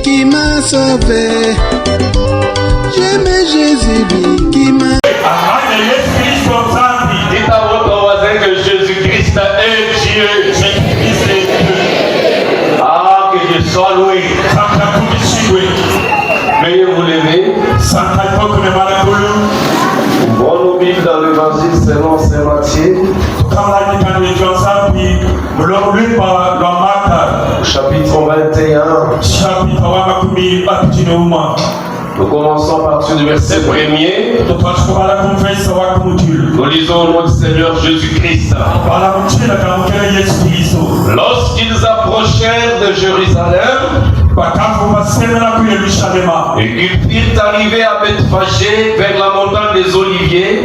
qui m'a sauvé. J'aime Jésus lui qui m'a... Dites à votre voisin que Jésus-Christ est Dieu. Jésus-Christ est Dieu. Ah, que je sois loué. Veuillez vous lever. Prenons Bible dans l'évangile selon Saint Matthieu. Chapitre 21. Nous commençons à partir du verset 1er. Nous lisons au nom du Seigneur Jésus-Christ. Lorsqu'ils approchèrent de Jérusalem, et qu'ils firent arriver à Bethphagée vers la montagne des Oliviers,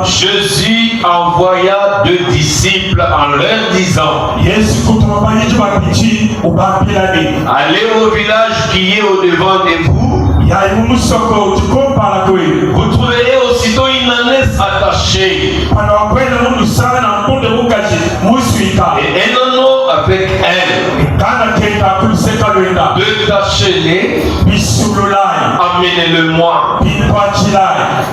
Jésus envoya 2 disciples en leur disant: allez au village qui est au devant de vous. Vous trouverez aussitôt une ânesse attachée et un anneau avec elle. Détachez-les, amenez-le-moi.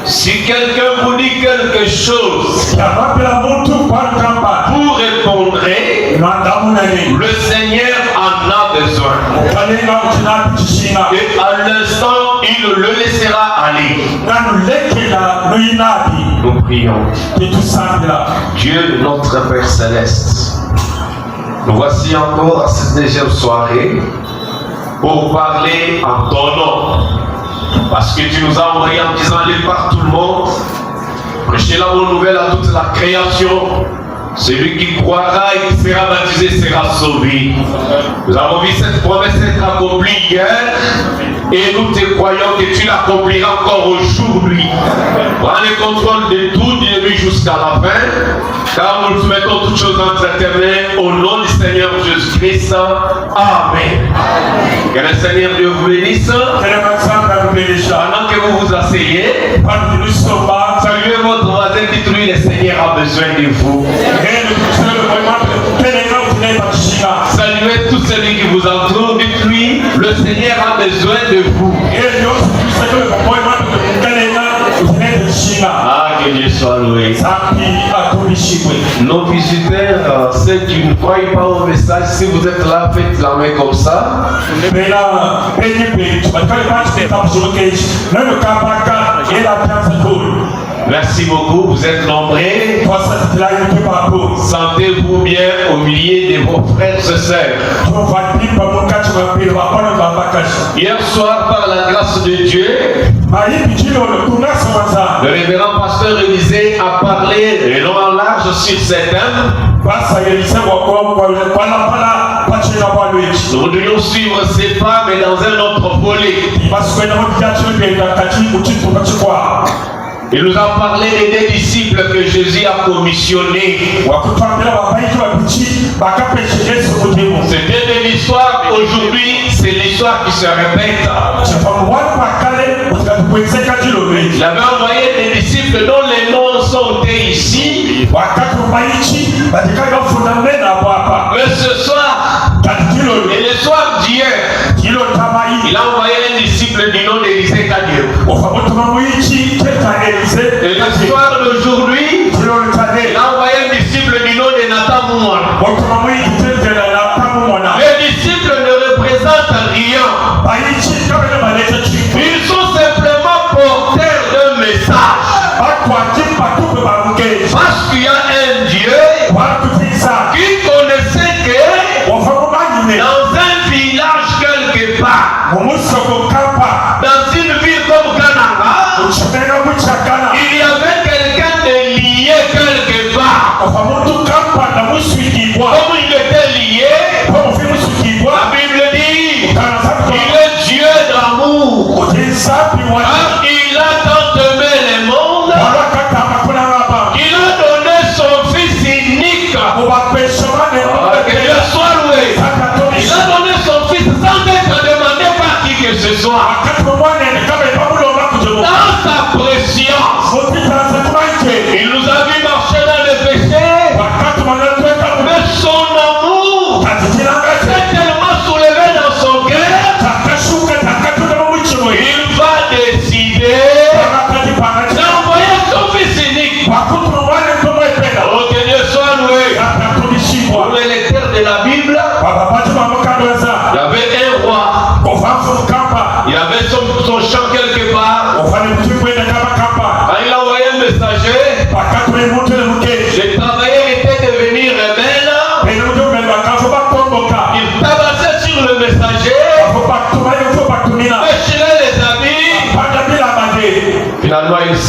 Si quelqu'un vous dit quelque chose, vous répondrez: le Seigneur en a besoin. Et à l'instant, il le laissera aller. Nous prions. Dieu notre Père Céleste, nous voici encore à cette deuxième soirée pour parler en ton nom. Parce que tu nous as envoyés en disant: allez par tout le monde, prêchez la bonne nouvelle à toute la création. Celui qui croira et qui sera baptisé sera sauvé. Nous avons vu cette promesse être accomplie hier et nous te croyons que tu l'accompliras encore aujourd'hui. Prends le contrôle de tout du début jusqu'à la fin, car nous soumettons toutes choses entre éternelles au nom du Seigneur Jésus-Christ. Amen. Que le Seigneur Dieu vous bénisse. Pendant que vous vous asseyez, saluez votre voisin, dites-lui: le Seigneur a besoin de vous. Saluez tous ceux qui vous entourent, dites-lui: le Seigneur a besoin de vous. Ah, que Dieu soit loué. Nos visiteurs, ceux qui ne croient pas au message, si vous êtes là, faites la main comme ça. Merci beaucoup, vous êtes nombreux. Sentez-vous bien au milieu de vos frères et sœurs. Hier soir, par la grâce de Dieu, le révérend pasteur Élisée a parlé de long en large sur ces thèmes. Nous devons suivre ces pas, mais dans un autre volet. Il nous a parlé des 2 disciples que Jésus a commissionnés. C'était de l'histoire. Aujourd'hui, c'est l'histoire qui se répète. Il avait envoyé des disciples dont les noms sont ici. Mais ce soir, et le soir d'hier, il a envoyé un disciple du nom d'Élisée Kadieu. Et le soir d'aujourd'hui, il a envoyé un disciple du nom de Nathan Moumouana. Les disciples ne représentent rien. Ils sont simplement porteurs d'un message. Parce qu'il y a un Dieu qui connaissait que dans un village quelque part, dans une ville comme Kananga,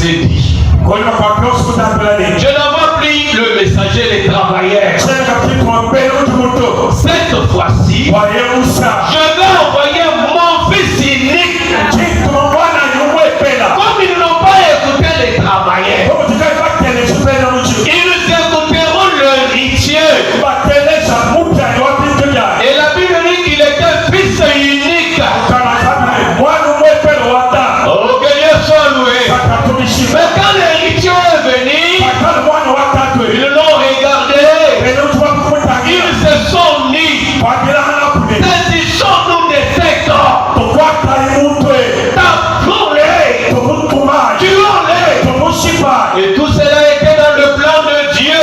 s'est dit, je n'envoie plus le messager, les travailleurs. Cette fois-ci, je vais envoyer mon fils unique. Comme ils n'ont pas écouté les travailleurs, ils écouteront le rituel. Et la Bible dit qu'il était fils unique. Oh, que Dieu soit loué. Mais quand le rituel est venu, ils l'ont regardé. Ils se sont mis. Saisissons-nous de cet homme. Tapons-les. Tuons-les. Et tout cela était dans le plan de Dieu.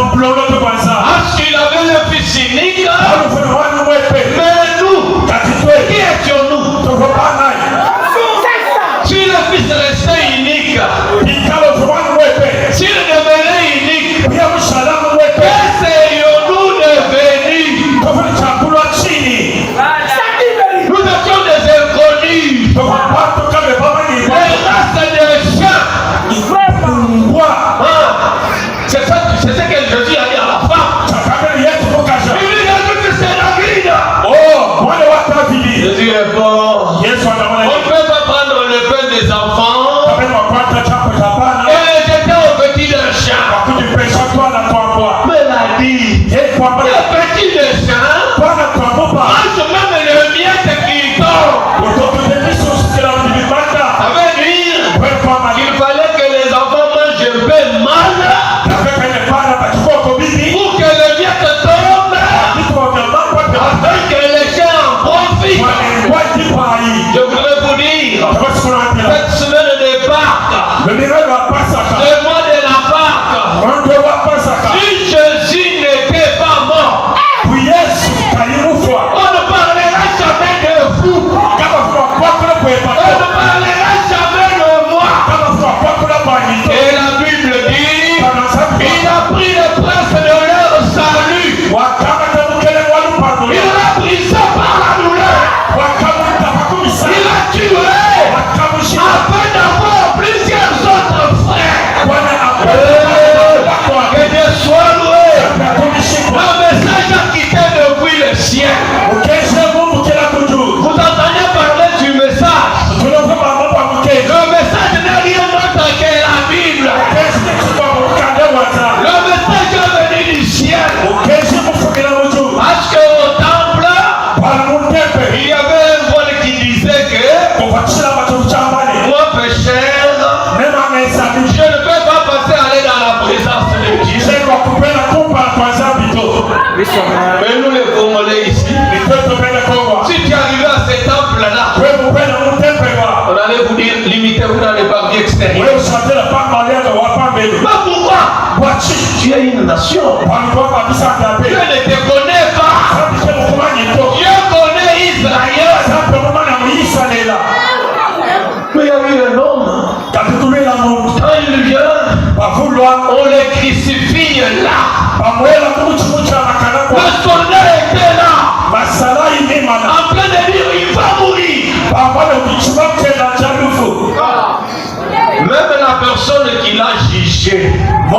Parce qu'il avait le fils unique. Mais nous, qui étions-nous? Si le fils restait unique, s'il devenait unique, qu'essayons-nous devenir? Nous étions des inconnus, des races de chiens. C'est ce que Jésus a dit à la femme. Il dit que c'est la vie. Jésus est fort. On ne peut pas prendre le pain des enfants et les jeter au petit d'un chien. Mais il a dit, le petit d'un chien mange même le miette qui tombe. Ça veut dire qu'il fallait que les enfants mangent un peu mal pour que le miette tombe, afin que les chiens en profitent. Je voudrais vous dire, cette semaine de Pâques, le mois de la Pâques, si Jésus n'était pas mort, on ne parlera jamais de vous. On ne parlera jamais de moi. Et la Bible dit, il a pris les princes de leur salut. Il a brisé par la douleur. Il a tué afin d'avoir plusieurs autres frères. Que Dieu soit loué. Le message a quitté depuis le ciel. Vous entendez parler du message. Le message n'est rien d'autre que la Bible. Le message est venu du ciel. Parce qu'au temple, il y avait un voile qui disait que moi pécheur, je ne peux pas passer aller dans la présence de Dieu. Mais nous les Congolais ici, si tu arrives à ce temple-là, on allait vous dire, limitez-vous dans les parties extérieures. Mais pourquoi? Tu es une nation. Dieu ne te connaît pas. Dieu connaît Israël. Mais il y a eu un homme. Quand il vient, on les crucifie là. Le soldat était là. En plein de dire, il va mourir. Même la personne qui l'a jugé, le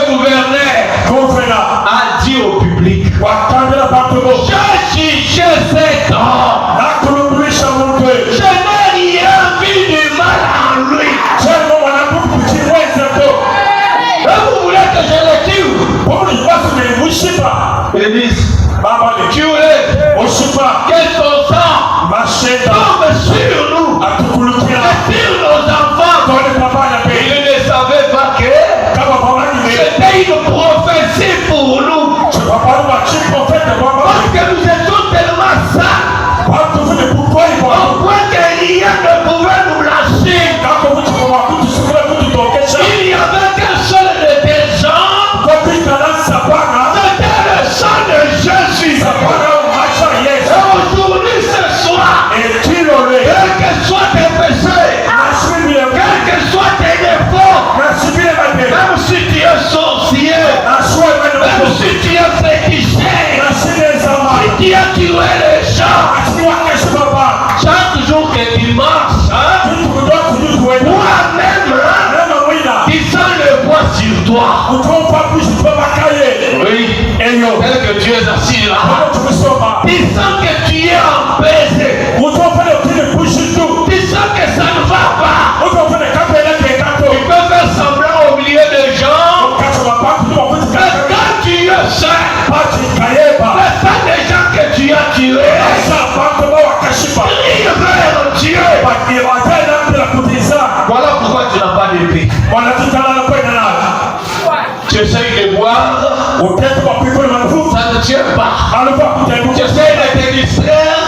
gouverneur a dit au public, j'ai jugé cet homme. Je n'ai rien vu du mal en lui. Et vous voulez que je le tue? Ils disent, tuez, que son sang tombe sur nous et sur nos enfants. Ils ne savaient pas que c'était une prophétie pour nous. Parce que nous étions tellement saints, au point que rien ne pouvait nous lâcher. Il n'y avait qu'un seul de tes gens, c'était le sang de Jésus. toi. Oui. Tel que tu es assis là. Tu sens que tu es empêché. Tu sens que ça ne va pas. Tu peux faire semblant au milieu des gens. Mais quand tu es seul, le sang des gens que tu as tués, crie vers Dieu. Voilà pourquoi tu n'as pas d'épée. Tu essayes de boire, ça ne tient pas. Tu essayes de te distraire,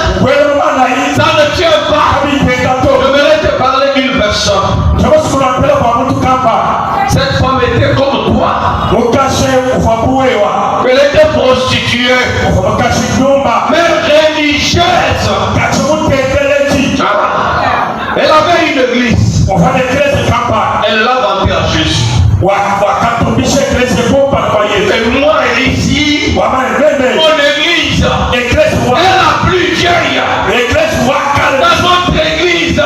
ça ne tient pas. Je voudrais te parler d'une personne. Cette femme était comme toi. Elle était prostituée, même religieuse. Elle avait une église. Elle l'a vendue à Jésus. Et moi ici, mon église est la plus vieille dans notre église.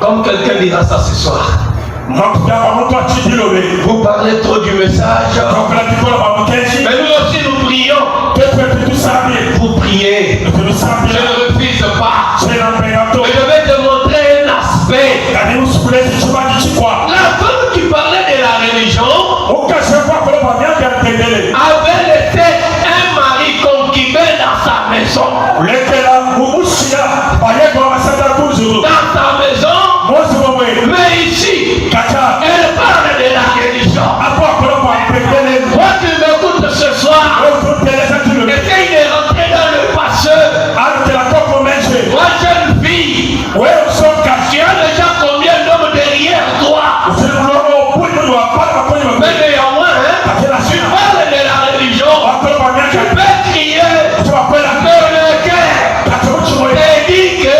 Comme quelqu'un dira ça ce soir. Vous parlez trop du message. Mais nous aussi nous prions. Vous priez. Je ne refuse pas. Mais je vais te montrer un aspect. La femme qui parlait de la religion avait laissé un mari concubin dans sa maison. Dans sa maison. Mais ici, elle parle de la religion. Moi tu m'écoutes ce soir. Essaye de rentrer dans le passé. Moi jeune fille, tu as déjà combien d'hommes derrière toi? Mais néanmoins, tu parles de la religion. Tu peux crier que le cœur te dit que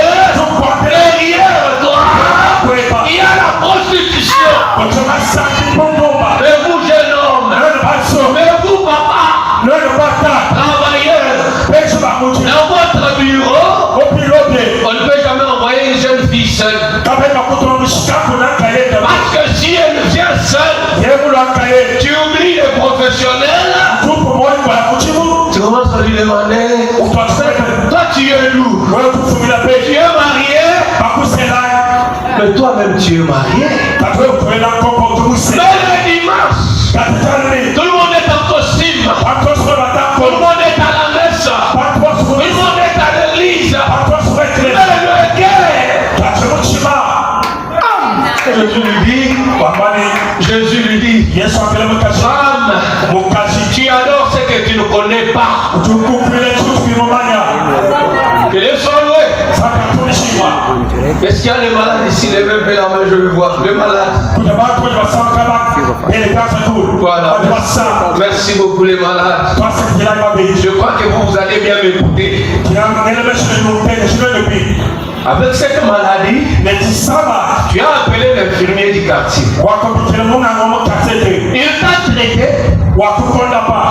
derrière toi il y a la prostitution. Mais vous jeune homme, mais vous papa, travailleur, dans votre bureau, on ne peut jamais envoyer une jeune fille seule. Parce que si elle vient seule, tu oublies les professionnels. Tu commences à lui demander, toi tu es d'où? Tu es marié? Mais toi-même tu es marié. Mais le dimanche, tout le monde est en costume. Tout le monde est à la messe. Tout le monde est à l'église. Mais le cœur. Jésus lui dit, femme, tu adores ce que tu ne connais pas. Que les soient loués. Est-ce qu'il y a des malades ici? Levez la main, je veux voir. Les malades. Voilà. Merci beaucoup les malades. Je crois que vous allez bien m'écouter. Avec cette maladie, tu as appelé l'infirmier du quartier. Il t'a traité.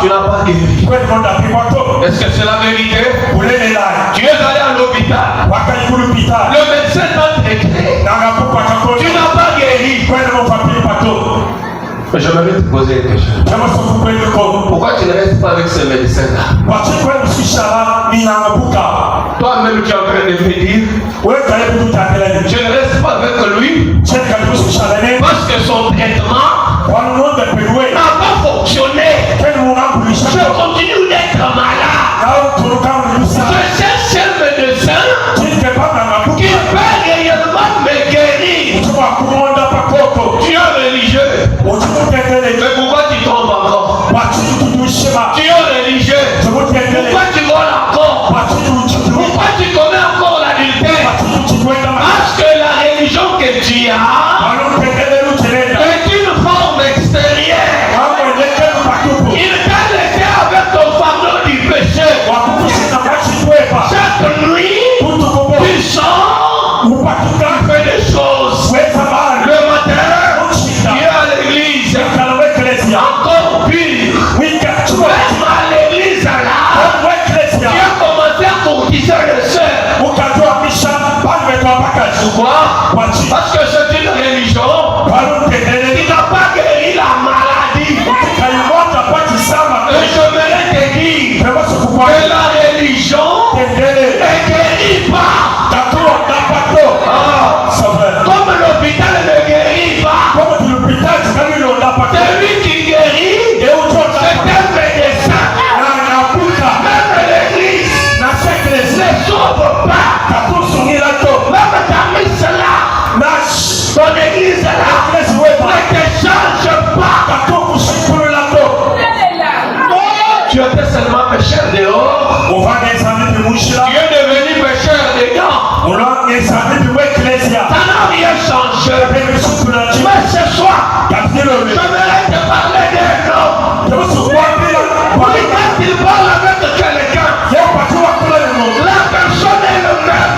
Tu n'as pas guéri. Est-ce que c'est la vérité? Tu es allé à l'hôpital. Le médecin t'a traité. Tu n'as pas guéri. Mais j'aimerais te poser une question. Pourquoi tu ne restes pas avec ce médecin-là? Toi-même tu es en train de me dire, je ne reste pas avec lui parce que son traitement n'a pas fonctionné. Je continue d'être malade. Je cherche un médecin qui peut réellement me guérir. Tu es religieux. Mais pourquoi tu tombes encore? Tu es religieux. Pourquoi tu voles encore? Pourquoi tu commets encore l'adultère? Parce que la religion que tu as est une forme extérieure. Il t'a laissé avec ton fardeau du péché. Chaque nuit, tu sors, tu fais des choses. Le matin, tu es à l'église. Encore pire. Même à l'église là, tu as commencé à courtiser le seul. Pourquoi? Parce que c'est une jeu. Mais ce soir, j'aimerais te parler d'un homme. Oui, quand il parle avec quelqu'un, la personne est le même.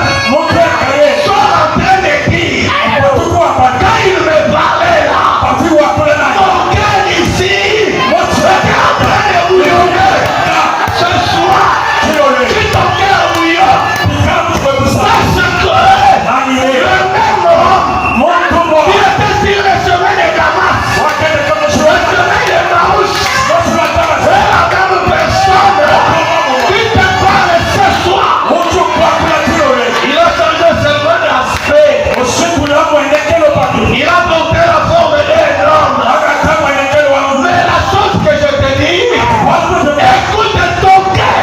Sort en train de dire, quand il me parlait là, mon cœur ici était en train de bouillonner. Ce soir, si ton cœur bouillonne, parce que le même homme qui était sur le chemin de Damas, le chemin de Maouch, c'est la même personne qui te parle ce soir. Il a changé seulement d'aspect. Il a porté la forme d'un homme. Mais la chose que je te dis, écoute ton cœur.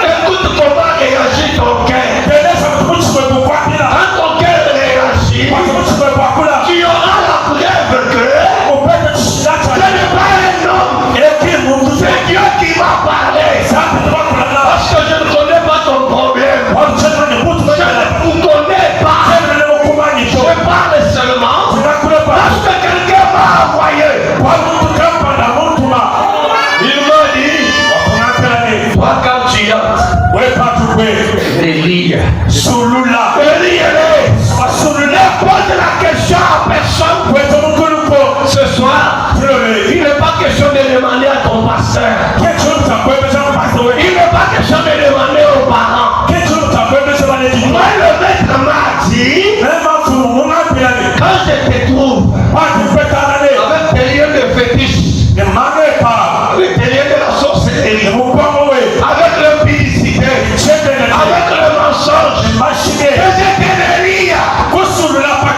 Écoute comment réagit ton cœur. Quand ton cœur réagit, tu auras la preuve que ce n'est pas un homme. C'est Dieu qui m'a parlé. Parce que je ne connais pas ton problème. Je ne vous connais pas. Je parle seulement parce que quelqu'un m'a envoyé. Il m'a dit, toi quand tu entres, Élie, ne pose la question à personne. Ce soir, il n'est pas question de demander à ton pasteur. Il n'est pas question de demander aux parents. Moi, le maître m'a dit, quand je te trouve avec tes lieux de fétiche, avec tes lieux de la sorcellerie, avec l'impudicité, avec le mensonge, que je t'aiderai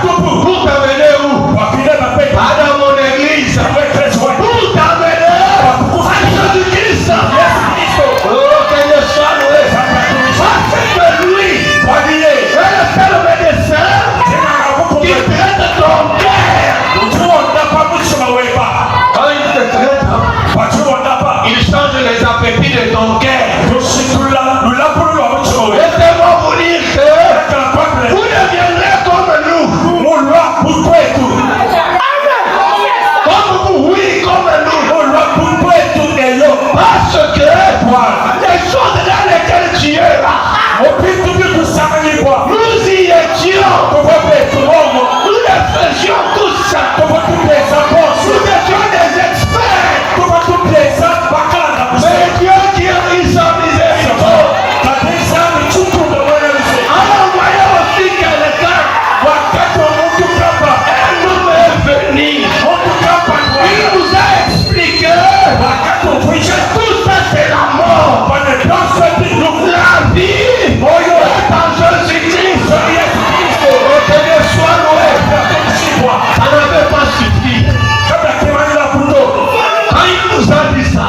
pour t'amener où? Pas dans mon église. Pour t'amener à Jésus-Christ. Oh, que Dieu soit loué. Parce que lui est le seul médecin qui traite ton cœur. Quand il te traite, il change les appétits de ton cœur. Laissez-moi vous dire que vous deviendrez comme nous. Comme vous, oui, comme nous. Parce que les choses dans lesquelles tu es là, nous y étions. Nous les faisions tous ça. Nous étions des experts. Mais Dieu qui a mis sa miséricorde a envoyé aussi quelqu'un. Un homme est venu. Il nous a expliqué que tout ça c'est la mort. La vie est en Jésus-Christ. Que Dieu soit loué. Ça n'avait pas suffi. Quand il nous a dit ça,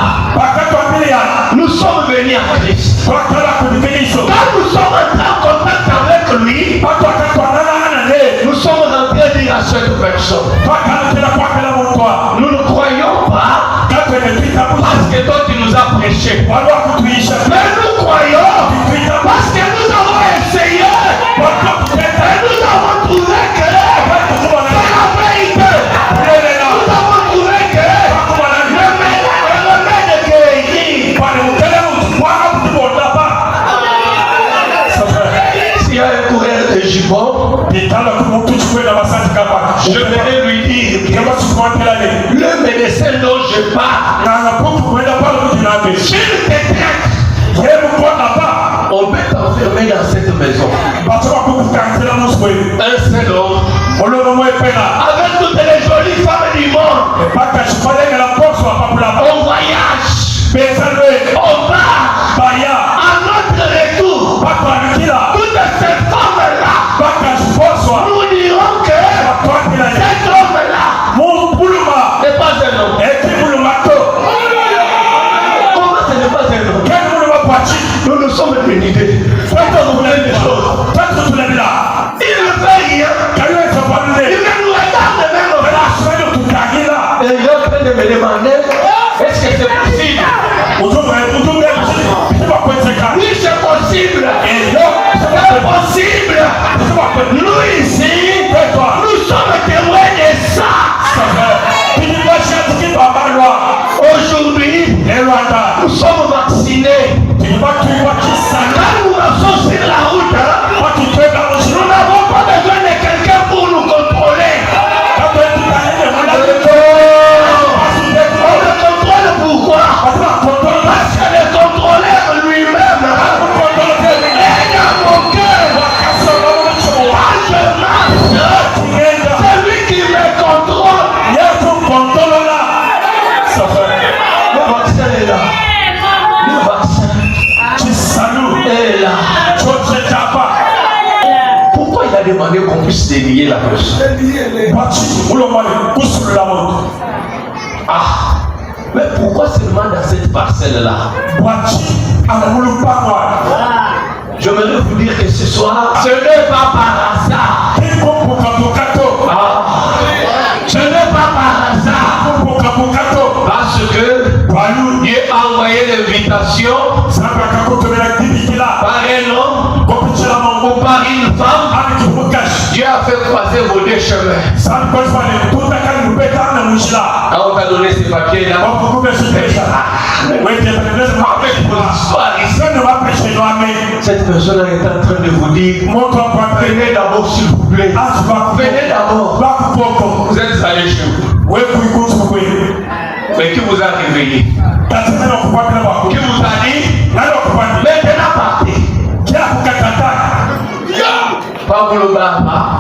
nous sommes venus à Christ. Quand nous sommes entrés en contact avec lui, nous sommes rentrés dire à cette personne, nous ne croyons pas parce que toi tu nous as prêché. Mais nous croyons parce que nous avons essayé et nous avons trouvé que c'est la vérité. Nous avons trouvé que le remède guérit. S'il y a un courrier de jubon, je vais lui dire que le médecin dont je parle, s'il te traite, on peut t'enfermer dans cette maison. Un seul homme, avec toutes les jolies femmes du monde, on voyage, on part, à notre retour, toutes ces femmes-là, nous dirons que cet homme-là n'est pas un homme. Comment ce n'est pas un homme? Nous nous sommes dénudés. Pourquoi vous voulez des choses? Il ne fait rien. Il ne nous regarde même pas. Et il est en train de me demander ici, nous sommes témoins de ça. Aujourd'hui, nous sommes vaccinés. Quand nous marchons sur la route, nous n'avons pas besoin de quelqu'un pour nous contrôler. On le contrôle pourquoi? Parce que le contrôleur lui-même est dans mon cœur. Quand je marche, c'est lui qui me contrôle. Le vaccin est là. Le vaccin est là. Pourquoi il a demandé qu'on puisse délier la personne? Ah, mais pourquoi seulement dans cette parcelle-là? J'aimerais vous dire que ce soir, ce n'est pas par hasard. Ce n'est pas par hasard. Parce que Dieu a envoyé l'invitation par un homme ou par une femme. Dieu a fait croiser vos deux chemins. Quand on t'a donné ces papiers-là, cette personne est en train de vous dire, venez d'abord s'il vous plaît. Venez d'abord. Vous êtes allé chez vous. Mais qui vous a réveillé? Qui vous a dit, maintenant partez. Pas vous le bas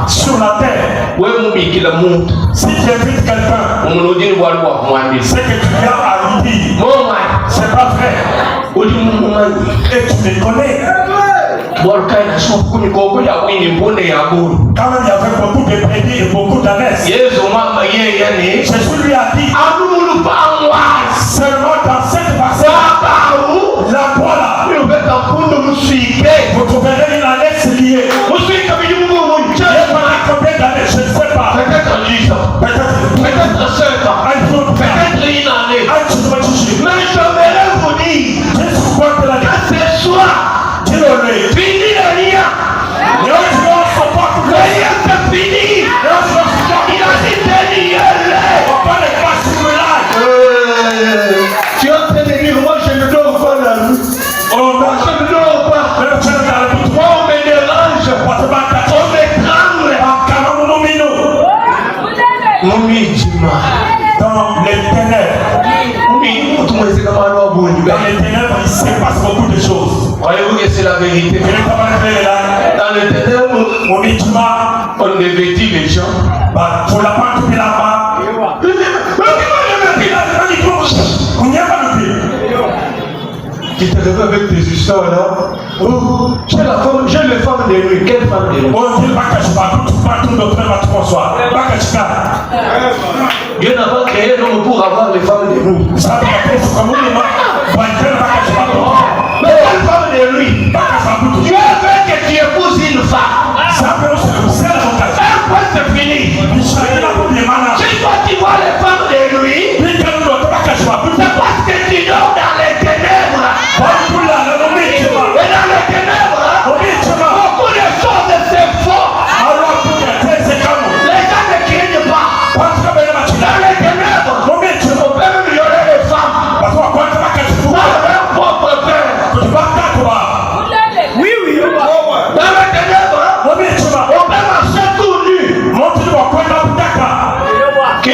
sur la terre. Oui, mon qui le montre. Si tu invites quelqu'un, on nous dit ce que tu viens à lui dire, c'est pas vrai. Et tu me connais. Quand même, il y avait beaucoup de prédits et beaucoup d'annonces. Jésus lui a dit, seulement dans cette parcelle, la voilà, vous trouverez une annonce liée. Combien d'années, je ne sais pas. Peut-être 10 ans. Peut-être 5 ans. Peut-être une année. Mais je vais vous dire que ce soir, fini le lien. Le lien c'est fini. Il a dit déliez-le. Tu es en train de dire, moi je ne dors pas la nuit. Je ne dors pas. Moi on me dérange. On me tremble. Dans les ténèbres. Dans les ténèbres, il se passe beaucoup de choses. Croyez-vous que c'est la vérité? Dans les ténèbres, on dévêtit les gens. Pour la part de là-bas. Tu te réveilles avec tes histoires là. Oh, j'ai les femmes de nuit. Quelle femme de nuit? Dieu n'a pas créé l'homme pour avoir les femmes de nuit. Mais quelle femme de nuit? Dieu veut que tu épouses une femme. C'est fini. Si toi tu vois les femmes de nuit, c'est parce que tu dors dans les ténèbres. Et dans les ténèbres, beaucoup de choses c'est faux. Les gens ne craignent pas. Dans les ténèbres, on peut même violer les femmes. Dans leur propre père. Oui. Dans les ténèbres, on peut marcher tout nu. Qui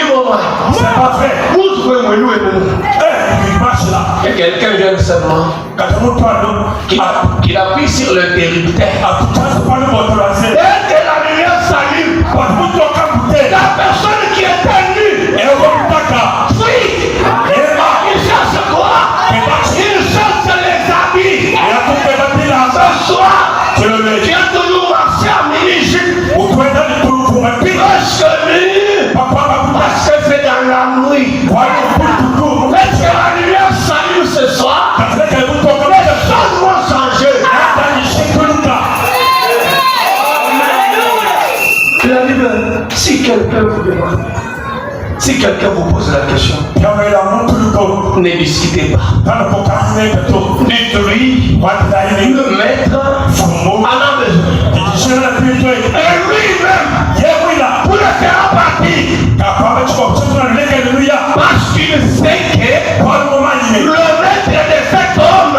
c'est pas vrai. Et quelqu'un vient seulement qui appuie sur le interrupteur. Dès que la lumière s'allume, la personne qui est nue fuit. Il cherche quoi? Il cherche les habits. Ce soir, tu as toujours marché à mini-jupe. Parce que c'est dans la nuit. Est-ce que la lumière s'allume ce soir? Les choses vont changer. Il a dit, si quelqu'un vous demande, Si quelqu'un vous pose la question, ne discutez pas. Dites-lui, le maître en a besoin. Et lui-même, vous le fera partie. Parce qu'il sait que le maître de cet homme,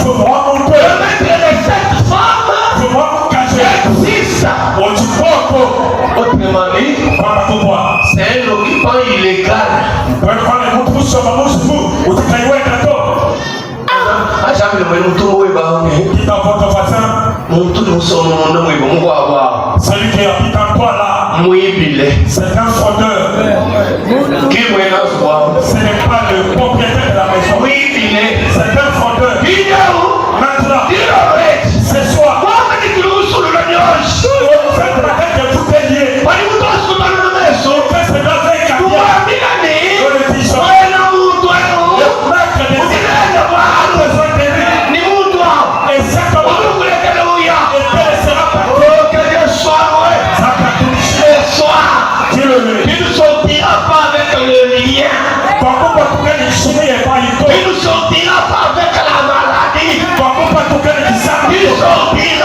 le maître de cette femme, existe. Autrement dit, c'est un occupant illégal. Celui qui habite en toi là, c'est un fraudeur. Ce n'est pas le propriétaire de la maison. C'est un fraudeur. Maintenant, c'est soi. Il ne sortira pas avec le lien. Il ne sortira pas avec la maladie. Il sortira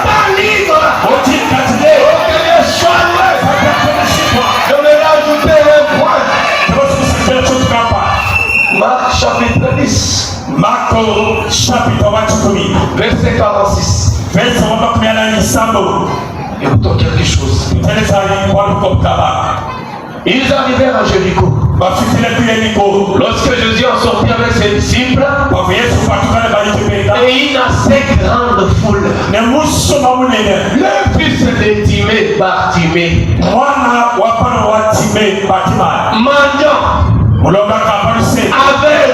pas libre. Je vais rajouter un point. Marc chapitre 10. Verset 46. Écoutons quelque chose. Ils arrivèrent à Jéricho. Lorsque Jésus en sortit avec ses disciples et une assez grande foule, le fils de Timée, Bartimée, mendiant, aveugle,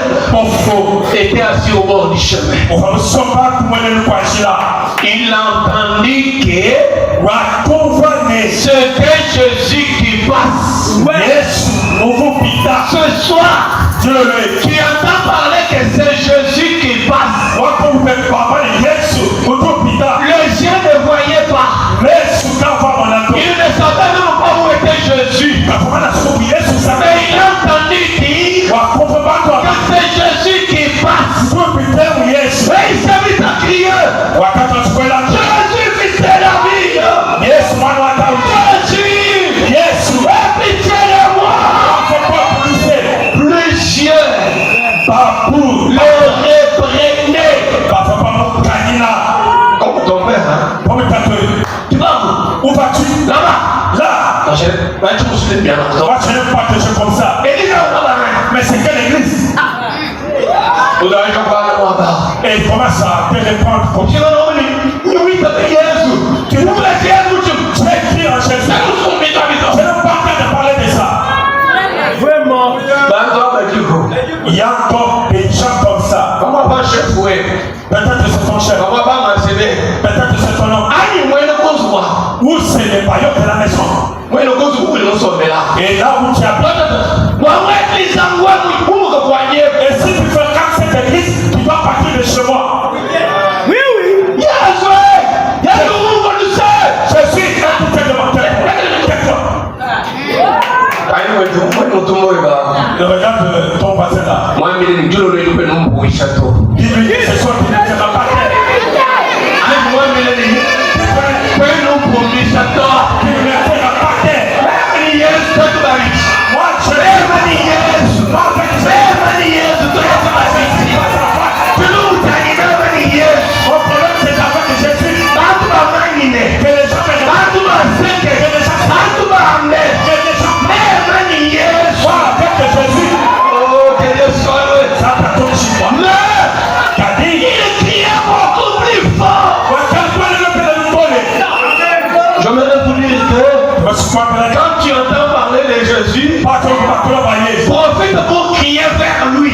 était assis au bord du chemin. Il entendit que c'était Jésus qui passe. Ce soir, tu entends parler que c'est Jésus qui passe. Les gens ne voyaient pas. Ils ne savaient même pas où était Jésus. Mais il a entendu dire que c'est Jésus qui passe. Et il s'est mis à crier, Jésus, fils de David, Jésus, aie pitié de moi. Plusieurs le reprenaient. Comme ton père, hein? Tu vas où? Où vas-tu? Là-bas. Là. Tu me souviens bien. Moi, je n'aime pas que je comme ça. Mais c'est quelle église? Et comment ça te répondre comme ça? Tu veux écrire en Jésus. Je n'aime pas de parler de ça. Vraiment. Il y a encore des gens comme ça. Peut-être que c'est ton chef. Peut-être que c'est ton homme. Ou c'est les paillots de la maison. Et là où tu habites. Et si tu fréquentes cette église, tu dois partir de chez moi. Oui. Je suis un putain de menteur. Regarde ton voisin là. Dis-lui que ce soir tu ne seras pas terre. Tu ne seras pas terre. Moi je mon problème c'est avec Jésus. Que les gens Quand tu entends parler de Jésus, profite pour crier vers lui.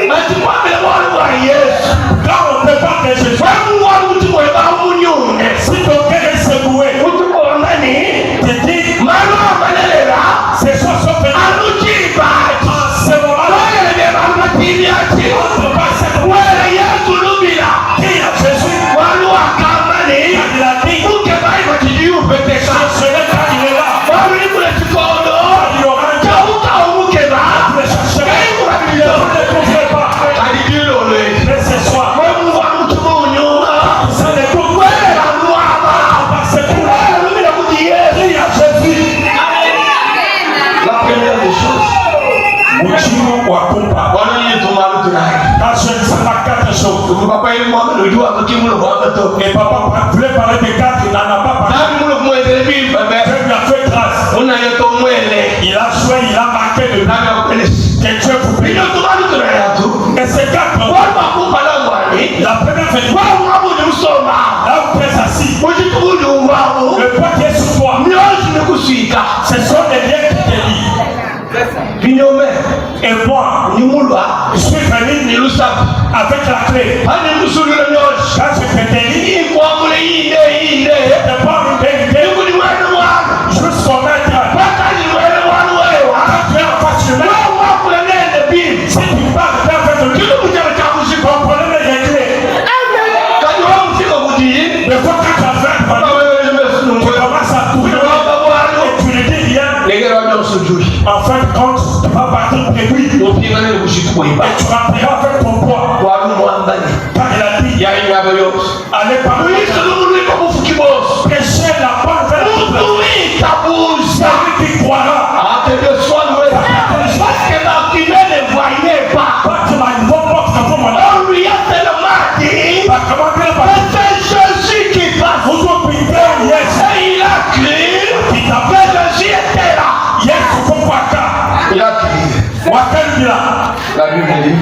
Mais tu peux me voir Yesu. Quand on te parle de Jésus, si ton cœur est secoué, tu dis, c'est ça, sauf que en ce moment-là, Jésus, il a dit, je serai quand il La première venue. Là où tu es assis. Le poids qui est sur toi. Ce sont des liens qui te lient. Et moi, je suis venu avec la clé. Quand je te dis, c'est pas une vérité. Juste son maître. Quand tu es en face du maître, si tu parles bien avec lui, ton problème est réglé. Mais quand tu as fait, tu commences à tourner et tu ne dis rien. En fin de compte, tu vas partir prévu et tu rentreras avec ton poids. Car il a dit, allez par lui, prêchez la bonne nouvelle. Celui qui croira. On lui a tellement dit que c'est Jésus qui passe. Et il a cru que Jésus était là. Il a crié. La Bible dit,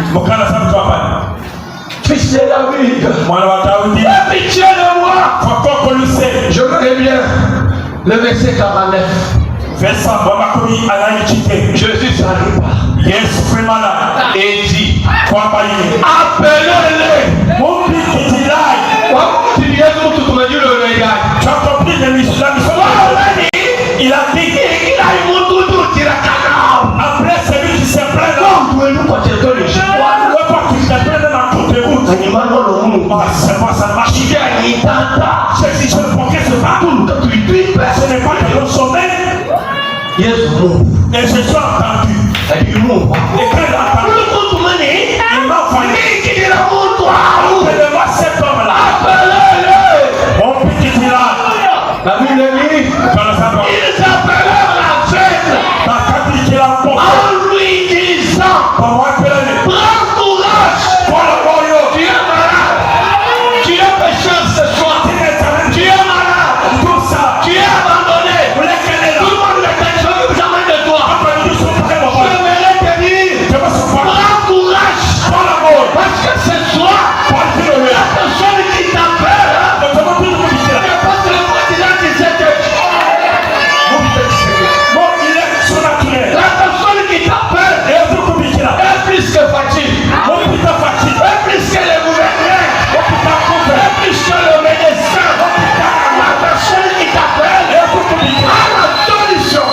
fils de David, aie pitié de moi. Je connais bien le verset 49. Jésus s'arrive et dit, appelez-les. Tu as compris la mission. Il a dit qu'il a eu mon doudou. Après celui qui s'est plaint là, c'est pas ça marche. Si je ne progresse pas, ce n'est pas que le sommet. Et je suis entendu. Et quand il a entendu, il m'a fallu. Appelez-moi cet homme-là. Mon petit village. La Bible dit, ils appelèrent la fête en lui disant, prends courage. Tu es malade. Tu es pécheur ce soir. Tu es malade. Tu es abandonné. Tout le monde le fait. Je veux jamais de toi. Je vais te dire, prends courage. Parce que ce soir, la personne qui t'appelle, c'est pas le président qui s'est dit. La personne qui t'appelle est plus que fatiguée. Est plus que le gouverneur. Est plus que le médecin. La personne qui t'appelle a la solution.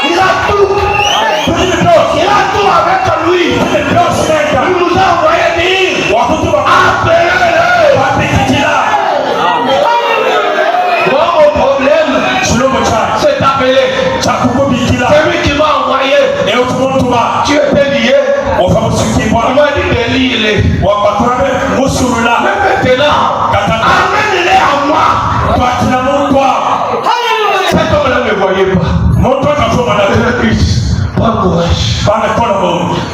Il a tout. Il a tout avec lui. Il nous a envoyé dire, appelez-le. Moi, mon problème, c'est d'appeler. C'est lui qui m'a envoyé. Tu étais lié. Il m'a dit de lire. Mais maintenant, amène-les à moi. Cet homme-là ne voyait pas. Prends courage.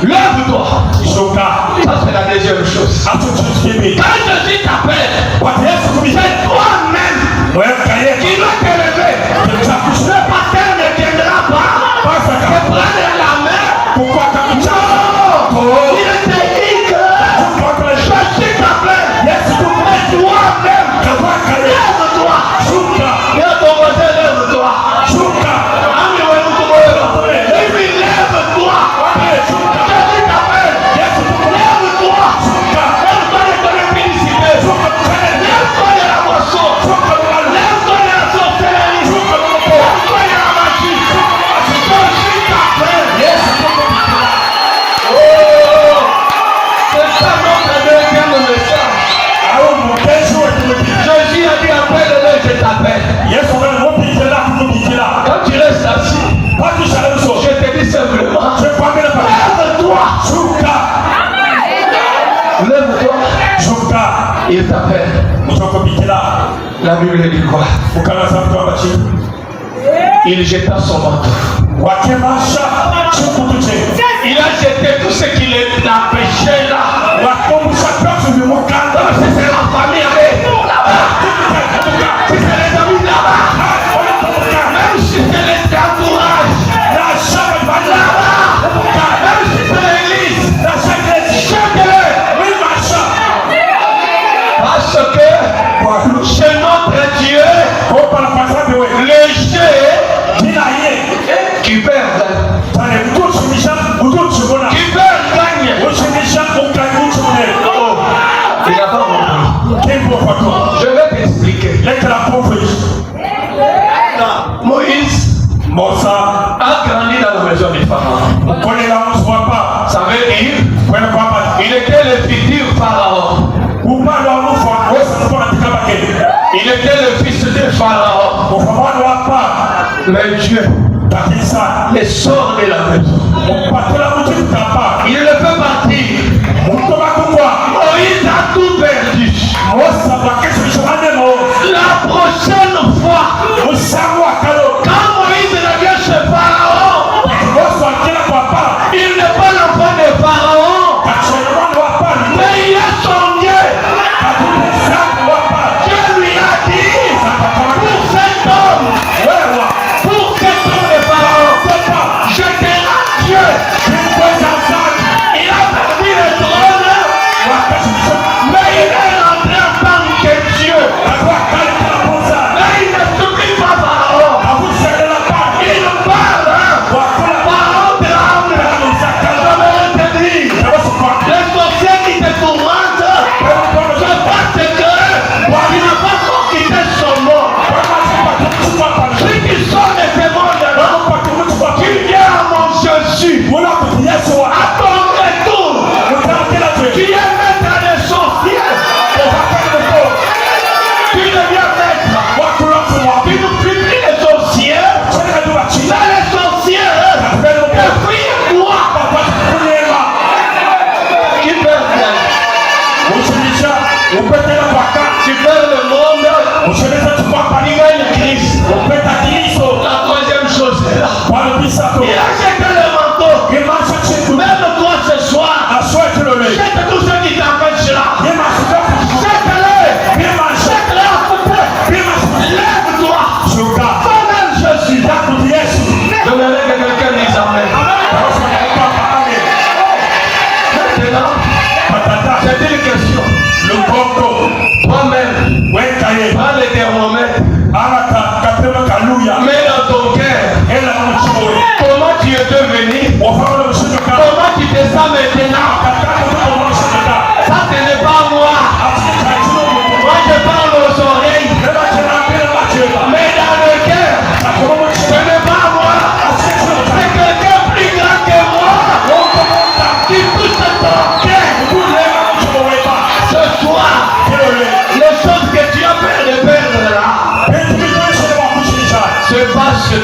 Lève-toi. Ça, c'est la deuxième chose. Quand Jésus t'appelle, c'est toi-même qui dois te lever. Le pasteur ne viendra pas te prendre la main. Pourquoi non, il te dit que Jésus t'appelle. C'est toi-même. Lève-toi. Viens ton voisin, lève-toi. Lève-toi. Jésus t'appelle. Lève-toi. Lève-toi de ton impudicité. Lève-toi de la moisson. Lève-toi de la sorcellerie. Lève-toi de la magie. Jésus t'appelle. Oh, c'est ça notre deuxième message. Jésus a dit appelle-le, je t'appelle. Quand tu restes assis, je te dis simplement, lève-toi. Lève-toi. Il t'appelle. La Bible dit quoi? Il jeta son manteau. Il a jeté tout ce qu'il empêchait là. C'est la famille, allez. Là-bas. C'est les amis là-bas. Même si c'est les entourages. Là-bas. Même si c'est l'église. Chacun. Il était le fils de Pharaon. Mais Dieu les sort de la maison. Il le fait partir. Moïse a tout perdu. La prochaine fois, quand Moïse revient chez Pharaon, il n'est pas l'enfant de Pharaon, mais il est son Dieu. Dieu lui a dit, pour cet homme de Pharaon, je te rends Dieu. Il a perdu le trône, mais il est rentré en tant que Dieu. Mais il ne s'occupe pas Pharaon. Il parle. Pharaon tremble. Je me te dis, les sorciers qui te tourmentent, je pense que tu n'as pas encore quitté son monde. Si tu sors de ce monde-là, tu viens à mon Jésus. À ton retour, tu es maître des sorciers. Tu deviens maître. Tu ne fuis plus les sorciers. Mais les sorciers te fuient moi. Qui perd bien? Tu perds le monde. Il gagne Christ. La troisième chose est là. Il a jeté le manteau. Même toi ce soir, jette tout ce qui t'empêche là. Jette-le. Jette-le à côté. Lève-toi. Toi-même je suis. J'aimerais que quelqu'un dise Amen. Maintenant, j'ai une question. Toi-même, prends le thermomètre. Mets dans ton cœur. Comment tu es devenu? Comment tu te sens maintenant? Ça ce n'est pas moi. Moi je parle aux oreilles. Mais dans le cœur, ce n'est pas moi. C'est quelqu'un plus grand que moi qui touche ton cœur. Ce soir, les choses que tu as peur de perdre là, c'est parce que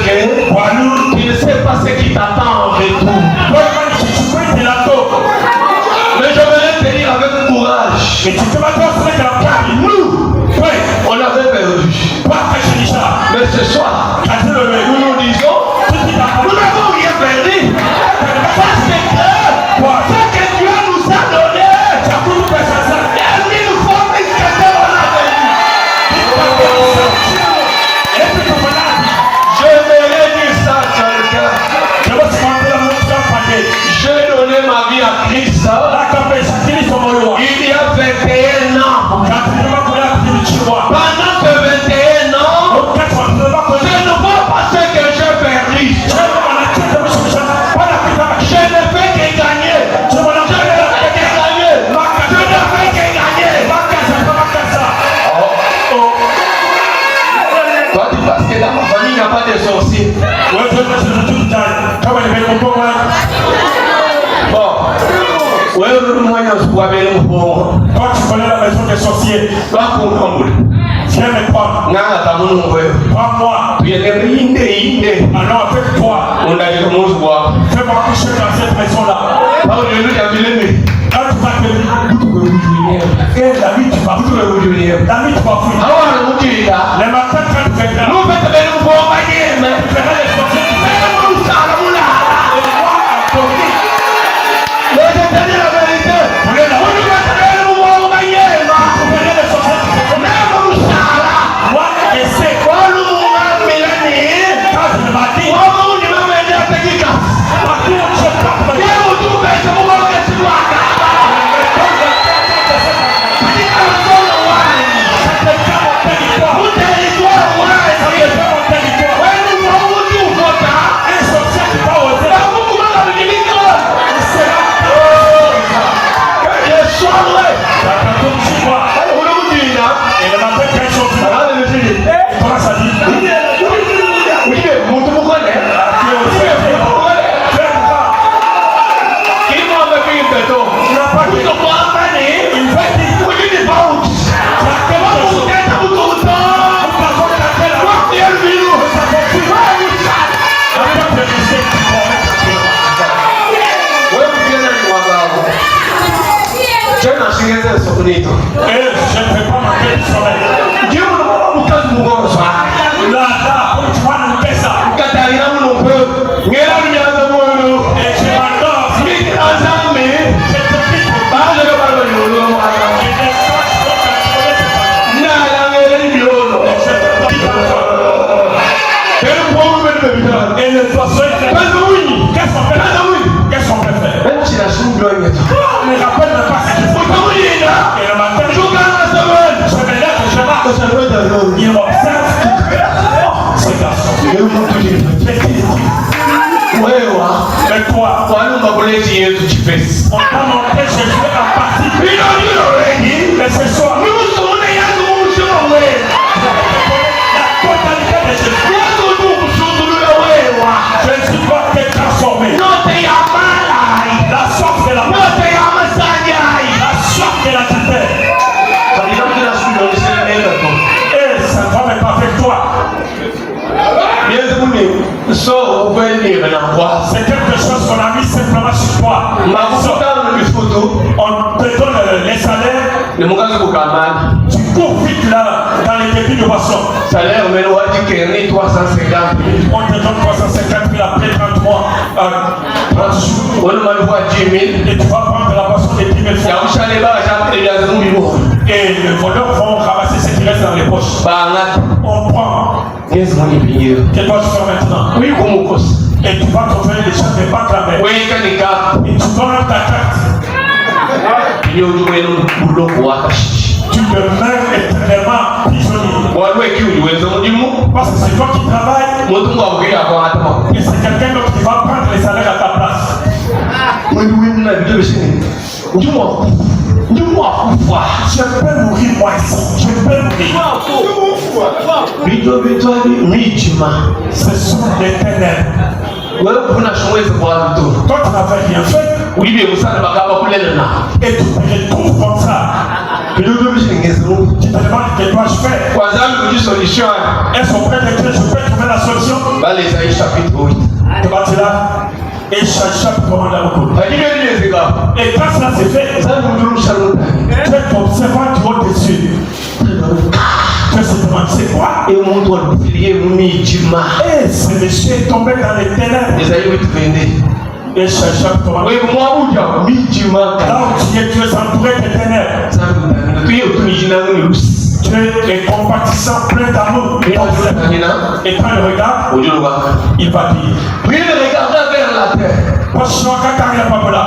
tu ne sais pas ce qui t'attend en retour. Mais je voudrais te dire avec courage. Nous, on avait perdu. Mais ce soir, nous nous disons, nous n'avons rien perdu. Parce que ce que Dieu nous a donné, il nous faut plus que ce qu'on a perdu. Je me dire ça à quelqu'un. J'ai donné ma vie à Christ. Il y a 21 ans. Pendant ce 21 ans, je ne vois pas ce que j'ai perdu. Je ne fais que gagner. Je ne fais que gagner. Je ne fais que gagner. Toi, tu penses que dans ma famille, il n'y a pas de sorciers. Bon. Ouais, toi, tu connais la maison des sorciers. Viens me prendre. Prends-moi. Alors avec toi, fais-moi coucher dans cette maison-là. Quand tu vas venir, et la nuit tu vas fuir. La nuit tu vas fuir. Les matins quand tu viendras, tu feras les sorciers. Je te dis la vérité. bonito. Je ne vais pas manquer du sommeil. Dieu nous a dit que Là, tu vas nous faire ça. nous Et je m'adore. Je te prie pour pas. Et laisse-moi contrôler tes paroles. Et je te prie encore. Et le poisson est fait. Qu'est-ce qu'on peut faire? Qu'est-ce qu'on peut faire? On ne rappelle même pas ce qu'il faut. Et le matin, je me lève et je marche. Il m'observe. Ce garçon. Mais toi, on t'a montré Jésus en partie. Mais ce soir, la totalité de Jésus. Jésus doit être transformé. La soif de la mort. La soif de la terre. Et ça ne va même pas avec toi. C'est quelque chose qu'on a mis simplement sur toi. On te donne les salaires. Tu cours vite là dans les débits de boisson. Salaire, mais on a dit qu'il y a 350 000. On te donne 350 000 après 30 mois. 30 jours. On m'a dit 10 000. Et tu vas prendre la boisson de 10 000 francs. Et les voleurs vont ramasser ce qui reste dans les poches. On prend. Que dois-tu faire maintenant? Et tu vas trouver les gens de banque là-bas. Et tu donnes ta carte. Tu demeures éternellement prisonnier. Parce que c'est toi qui travailles. Et c'est quelqu'un d'autre qui va prendre les salaires à ta place. Je peux mourir moi ici. Je peux mourir. Ce sont des ténèbres. Toi tu n'avais rien fait. Et tu te retrouves comme ça. Tu te demandes que dois-je faire. Est-ce auprès de Dieu je peux trouver la solution? Tu vas te là. Et chaque commande à beaucoup. Et quand cela s'est fait, tu es observant du haut des cieux. Tu se demandes c'est quoi? Et ce monsieur est tombé dans les ténèbres. Et chaque commande. Là où tu es entouré de ténèbres. Tu es compatissant, plein d'amour. Et quand il regarde, il va dire.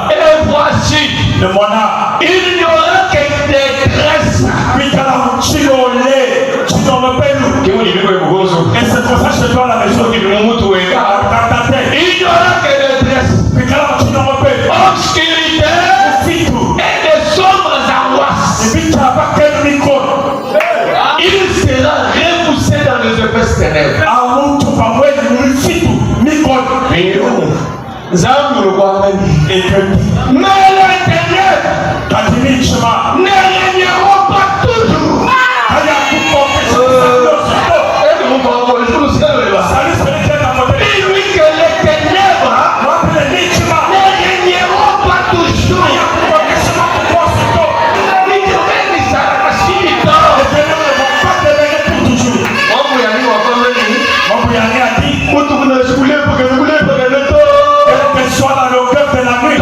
Et voici, le monarque. Il n'y aura que des détresse. Et c'est pour ça que je dois à la maison. Dans ta tête. Il n'y aura que des détresse. Obscurité et des sombres angoisses. Il sera repoussé dans les épaisses ténèbres. Et que mais les ténèbres ne régneront pas toujours. Dis-lui que les ténèbres ne régneront pas toujours. quelle soit la longueur de la nuit.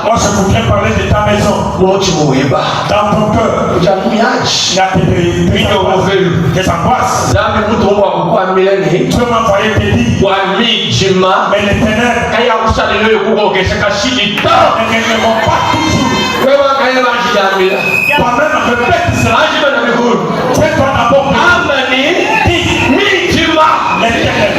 Moi je voudrais parler de ta maison. Dans ton cœur. Il y a des angoisses. Tu veux m'envoyer te dire. Mais les ténèbres ne vont pas toujours. Toi-même répète cela. Fais-toi d'abord. Dis. Les ténèbres.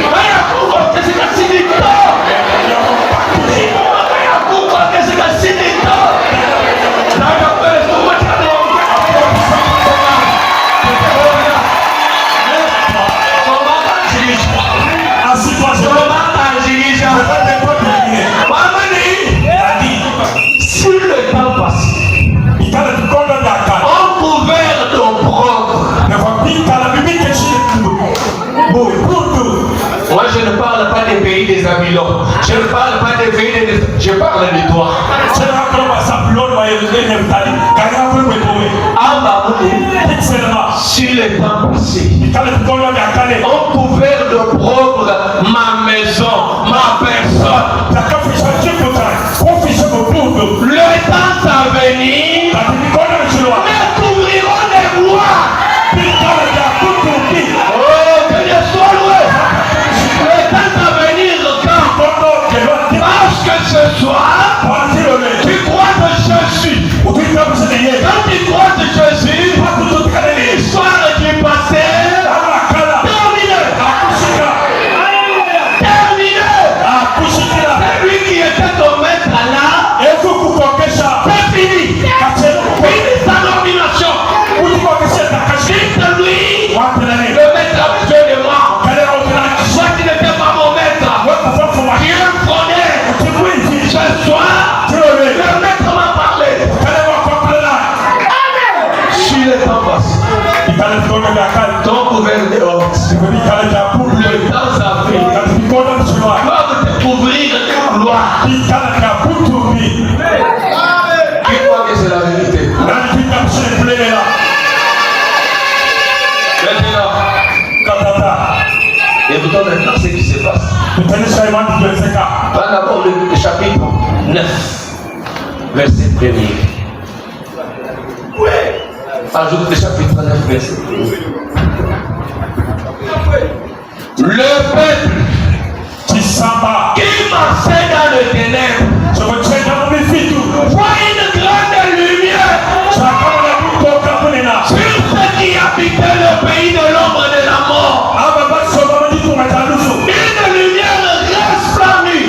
Zabulon. Je ne parle pas des pays, je parle de toi. Sur les temps passés, ont couvert de pauvres ma maison, ma personne. Le temps à venir, nous couvrirons les bois. Oh, que Dieu soit loué. Le temps à venir, quand? Parce que ce soir, tu crois de Jésus. Quand tu crois de Jésus, l'histoire du passé, terminé. C'est lui qui était ton maître là. C'est fini. Fini sa nomination. Dites-lui, le maître a besoin de moi. Toi qui n'étais pas mon maître, tu me connais. Ce soir, le maître m'a parlé. Sur les temps passés, ton couvert de honte, le temps à venir, doivent te couvrir de gloire. Qui croit que c'est la vérité? Maintenant, écoutons maintenant ce qui se passe. Dans d'abord le chapitre 9, verset 1er. Oui. Ajoute le chapitre 9, verset 1. Le peuple qui marchait dans le ténèbre voit une grande lumière sur ceux qui habitaient le pays de l'ombre de la mort. Une lumière resplendue.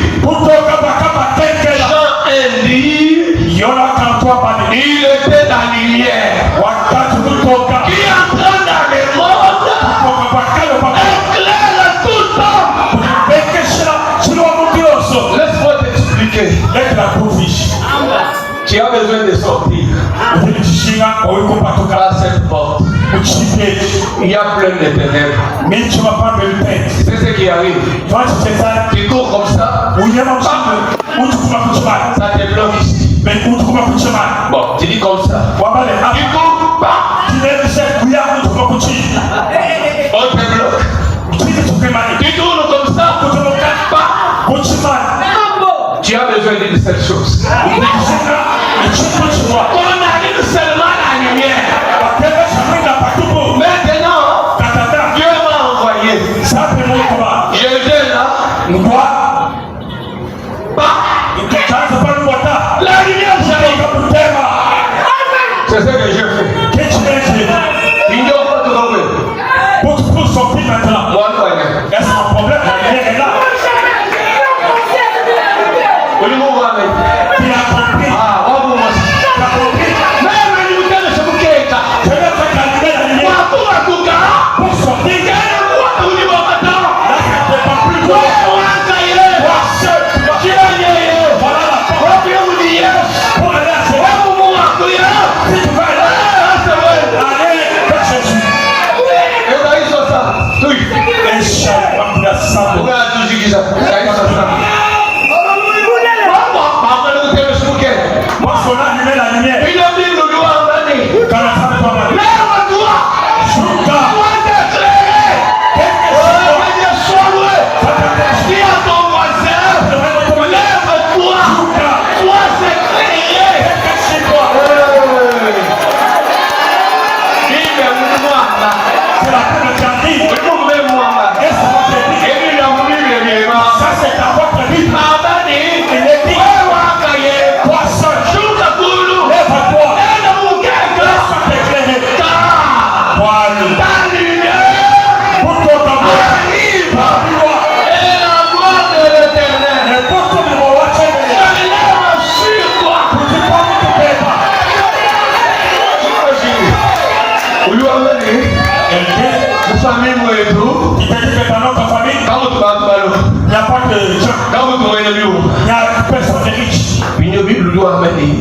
Jean 1 dit, il était la lumière qui entra dans le monde, éclaire tout homme. Laisse-moi t'expliquer. Tu as besoin de sortir par cette porte. Il y a plein de ténèbres. C'est ce qui arrive. Tu cours comme ça. Ça te bloque ici. Bon, tu dis comme ça. Tu cours pas. On te bloque. Tu tournes comme ça. Pas. Tu as besoin d'une seule chose. On arrive seulement à la lumière. Maintenant, Dieu m'a envoyé. Je viens là. La lumière j'arrive. C'est ce que je fais. Il n'y a pas de problème. Pour sortir maintenant. Moi, est-ce un problème? La lumière est là. Tu as compris. Ah, on vous voit. Même le numéro de ce bouquet. Je vais faire la lumière. Pour sortir.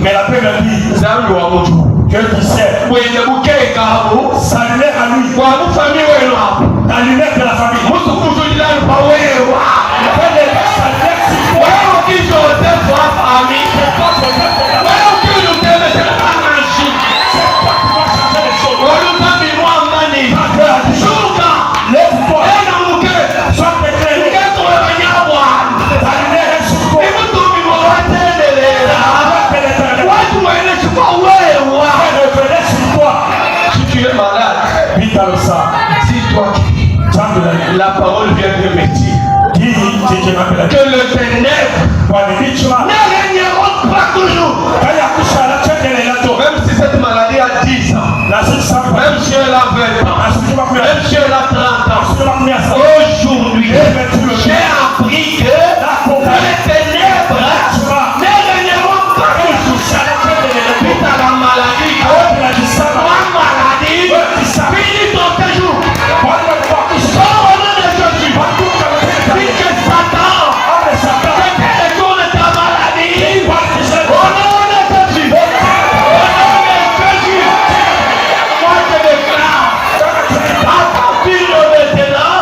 Mais la Bible dit que le ciel s'allumait à lui. La lumière de la famille. que le ténèbre ne régneront pas toujours. Même si cette maladie a 10 ans, même si elle a 20 ans, même si elle a 30 ans, aujourd'hui, j'ai appris que les ténèbres ne régneront pas toujours. Suite à la maladie, finis ton séjour. Sors au nom de Jésus. Dis que Satan, c'était le jour de ta maladie. Au nom de Jésus. Au nom de Jésus. Moi je déclare, à partir de maintenant,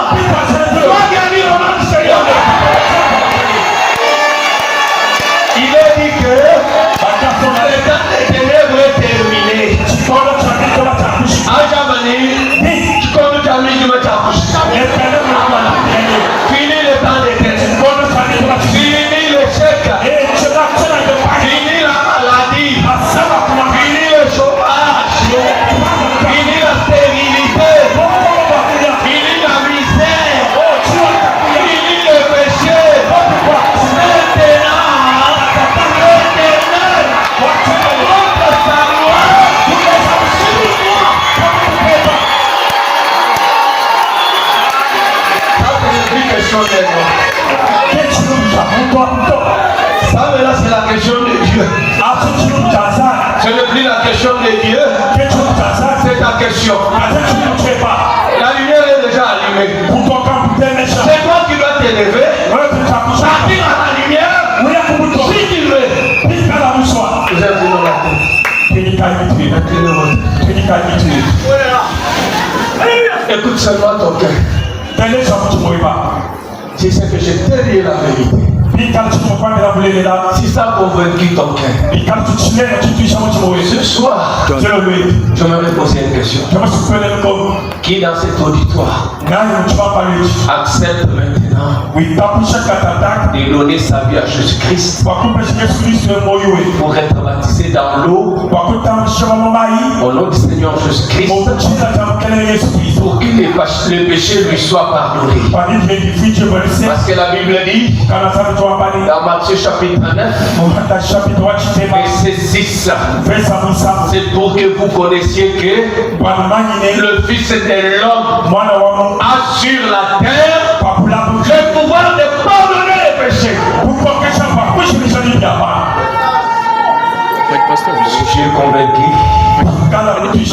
sois guéri au nom du Seigneur. Il est dit que le temps des ténèbres est terminé. Fini le temps des ténèbres. Fini l'échec. Fini la maladie. Fini le chômage. Fini la stérilité. Fini la misère. Fini le péché. Maintenant, votre savoir. Ça, mais là, c'est la question de Dieu. Ce n'est plus la question de Dieu. C'est ta question. La lumière est déjà allumée. C'est toi qui dois t'élever. Partir à la lumière. Si tu veux. Vous êtes dans la tête. Écoute seulement ton cœur. Tu sais que je t'ai dit la vérité. Si ça convaincu ton cœur, ce soir, je me poser une question. Qui dans cet auditoire accepte maintenant de donner sa vie à Jésus-Christ pour être baptisé dans l'eau au nom du Seigneur Jésus-Christ, pour que les péchés lui soient pardonnés? Parce que la Bible dit dans Matthieu chapitre 9 verset 6, c'est pour que vous connaissiez que le Fils de l'homme a sur la terre le pouvoir de pardonner les péchés. Je suis convaincu que tu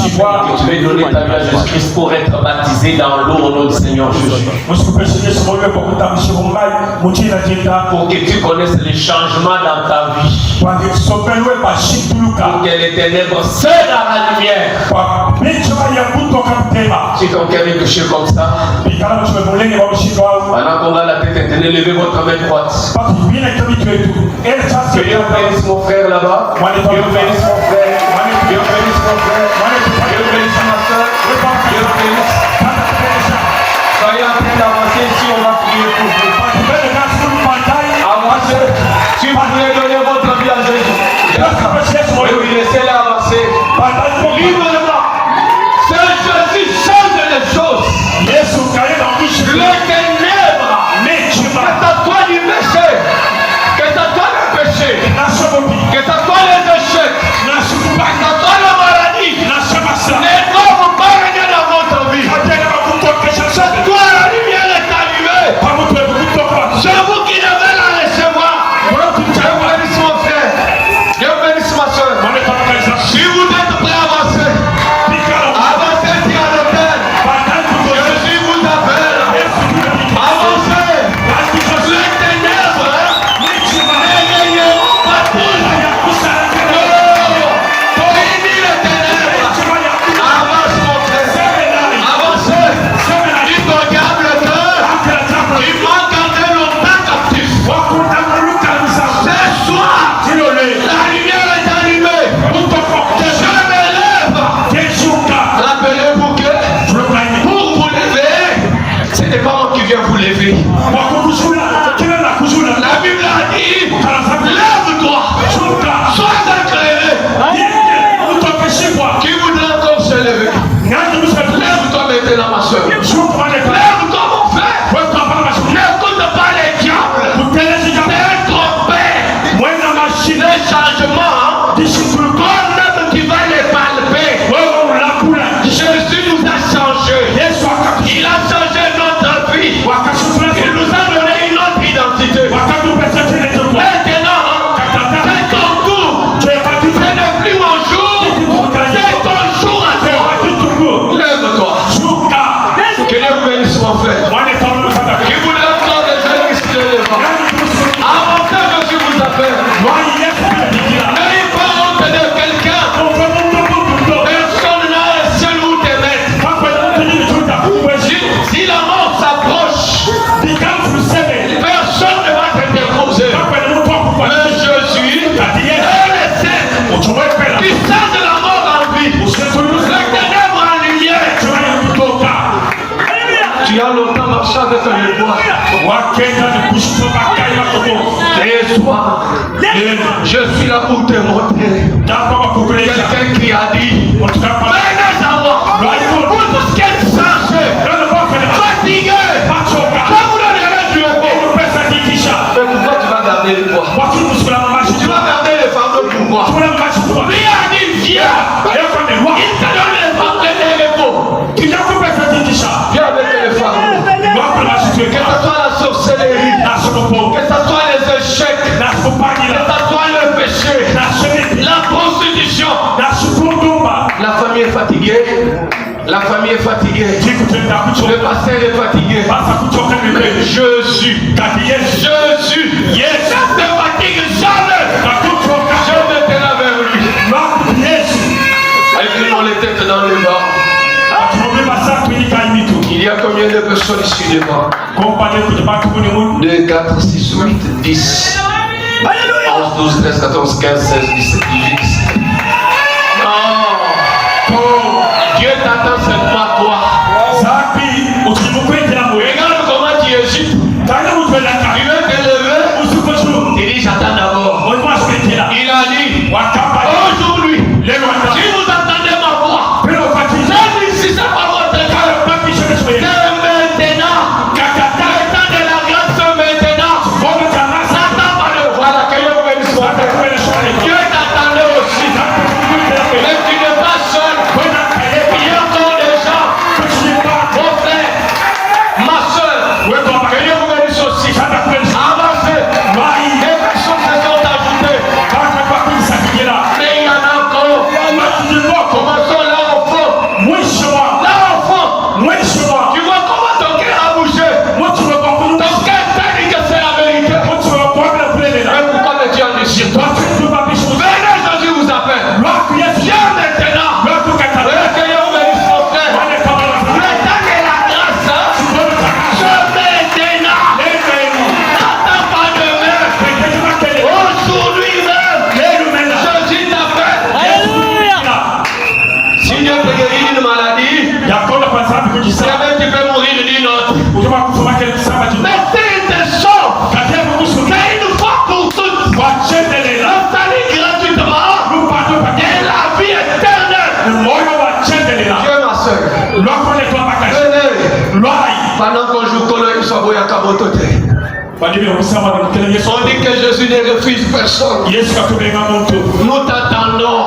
veux donner ta vie à Jésus-Christ pour être baptisé dans l'eau au nom du Seigneur Jésus. Pour que tu connaisses les changements dans ta vie. Pour que les ténèbres cèdent à la lumière. Si ton cœur est touché comme ça, pendant qu'on va la tête éternelle, levez votre main droite. Que Dieu bénisse mon frère là-bas. Dieu bénisse mon frère. Dieu bénisse mon frère. Dieu bénisse ma soeur. Dieu bénisse. Soyez en train d'avancer ici, on va prier pour vous. Avancez. Si vous voulez donner votre vie à Jésus, oui, laissez-les avancer. Librement. C'est Jésus change les choses. Les ténèbres. Que ça soit du péché. Que ça soit le péché. Que ça soit les échecs. Que ça soit la maladie. Ne doivent pas régner dans votre vie. C'est toi la lumière est allumée. Je suis là pour te montrer. Quelqu'un qui a dit, venez savoir pour tout ce qui est chargé, fatigué, je vous donnerai du repos. Mais pourquoi tu vas garder le poids? Tu vas garder les fardeaux pour moi. Lui a dit, viens. Il te donne les fardeaux et les repos. Viens avec les fardeaux. Que ce soit la sorcellerie, que ce soit les échecs, que ce soit le péché, la prostitution. La famille est fatiguée. La famille est fatiguée. Le pasteur est fatigué. Mais Jésus, yes, ne te fatigue jamais. Je mettrai vers lui. Inclinons les têtes dans le bas. Il y a combien de personnes ici devant? 2, 4, 6, 8, 10. 11, 12, 13, 14, 15, 16, 17, 18. Non. Dieu t'attend seulement toi. Regarde comment tu hésites. Il veut te lever. Il dit j'attends d'abord. Il a dit aujourd'hui, si vous attendez ma voix, même si c'est pas votre cas, c'est maintenant. Le temps de la grâce maintenant. Satan va le voir. Dieu t'attendait aussi. Mais tu n'es pas seul. Il y a encore des gens. Mon frère, ma soeur, que Dieu vous bénisse aussi. Avancez. Les personnes se sont ajoutées. Mais il y en a encore. Commençons là au fond. Là au fond. Tu vois comment ton cœur a bougé. Ton cœur t'a dit que c'est la vérité. Mais pourquoi le Dieu en déchire? Venez, Jésus vous appelle. Viens maintenant. Que Dieu vous bénisse mon frère. Le temps de la grâce. Je maintenant. N'attends pas demain. Aujourd'hui même. Jésus t'appelle. Si Dieu te guérit d'une maladie, jamais tu peux mourir d'une autre. Mais s'il te sauve, c'est une fois pour toutes. Le salut gratuitement et la vie éternelle. Dieu ma soeur, venez. Pendant qu'on joue Kolo, il soit beau à Kabotote. On dit que Jésus ne refuse personne. Nous t'attendons.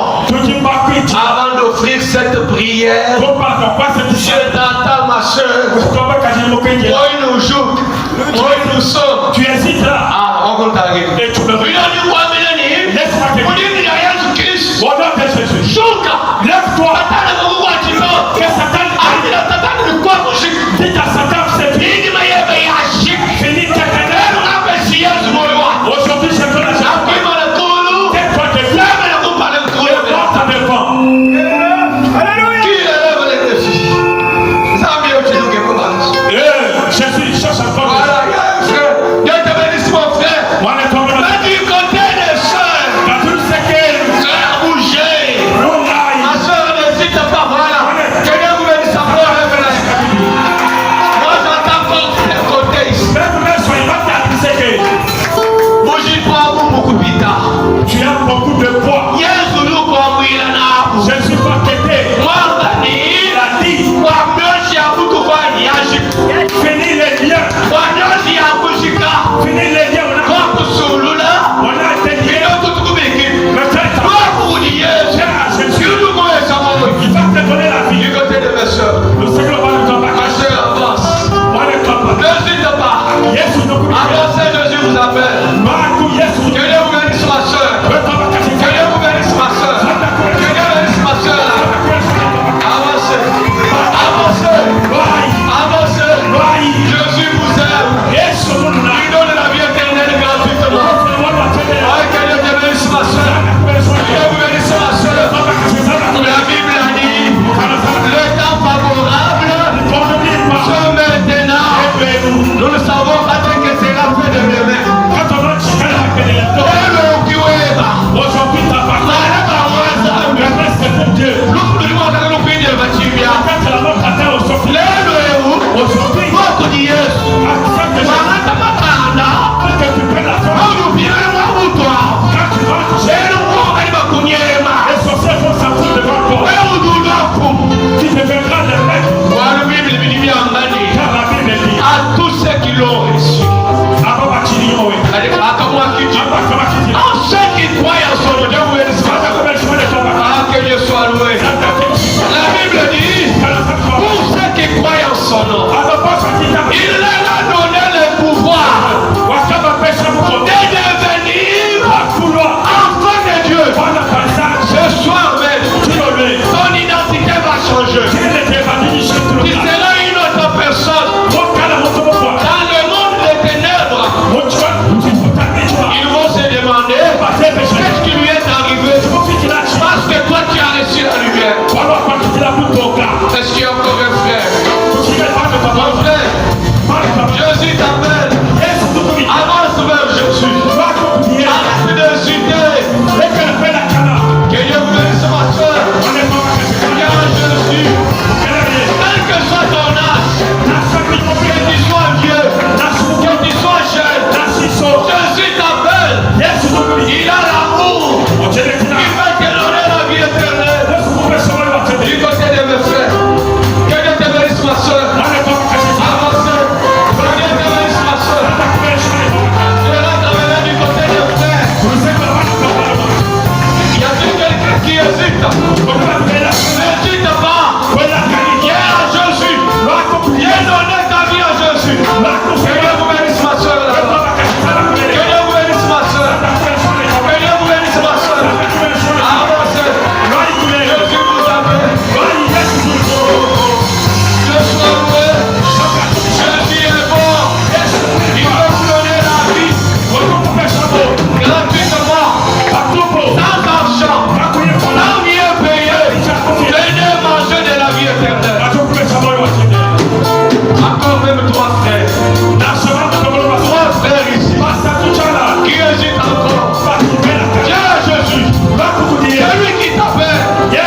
Avant d'offrir cette prière, je t'attends ma soeur. Où il nous joue, où il nous sauve. Tu hésites là. Ah, on compte arriver. Et tu me Il a dit quoi, Mélanie? Laisse-moi te On dit qu'il y a Jésus-Christ. Au nom de Jésus. Chouka. Lève-toi. Satan ne vous voit, tu vois. Que Satan. Ah, il a Satan de quoi, mon chic? Dites à Satan, c'est fini. Il dit, mais il y a chic. Fini ta carrière. Aujourd'hui, c'est ton agent. Tais-toi de Dieu. Porte à devant. Jésus, cherche encore. Voilà, Dieu te bénisse. Jésus t'appelle. Il a l'amour. Il va te donner la vie éternelle. Du côté de mes frères. Que Dieu te bénisse ma soeur. Avancez. Que Dieu te bénisse ma soeur. Je vais t'amener du côté des frères. Y a-t-il quelqu'un qui hésite? N'hésite pas. Viens à Jésus. Viens donner ta vie à Jésus. Que Dieu vous bénisse ma soeur. Que Dieu vous bénisse ma soeur. Que Dieu vous bénisse ma soeur. Avancez. Jésus vous appelle. Je suis heureux. Jésus est bon. Il veut vous donner la vie. Gratuitement. Sans argent. Sans rien payer. Venez manger de la vie éternelle. Encore même trois frères. Trois frères ici. Qui hésitent encore. Viens à Jésus. C'est lui qui t'appelle. Je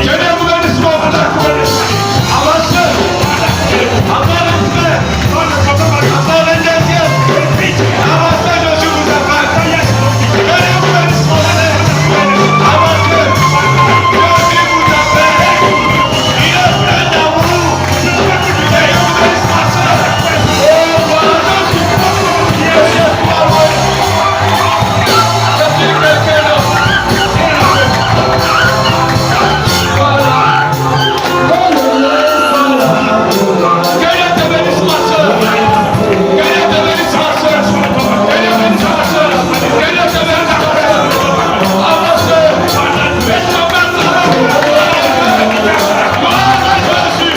viens vous bénir mon frère. Avancez. Encore les frères. Encore les deuxièmes. Avancez, Jésus vous appelle. Je viens vous bénir mon frère. Avancez. Jésus vous appelle. Il est plein d'amour. Je viens vous bénir ma soeur. Oh, voilà Jésus. Jésus est pour moi. Je suis quelqu'un d'autre. Voilà. Que Dieu te bénisse ma soeur. Que Dieu te bénisse ma soeur. Que Dieu bénisse ma soeur. Que Dieu te bénisse ma soeur. Avancez. Faites ta main. Gloire à Jésus.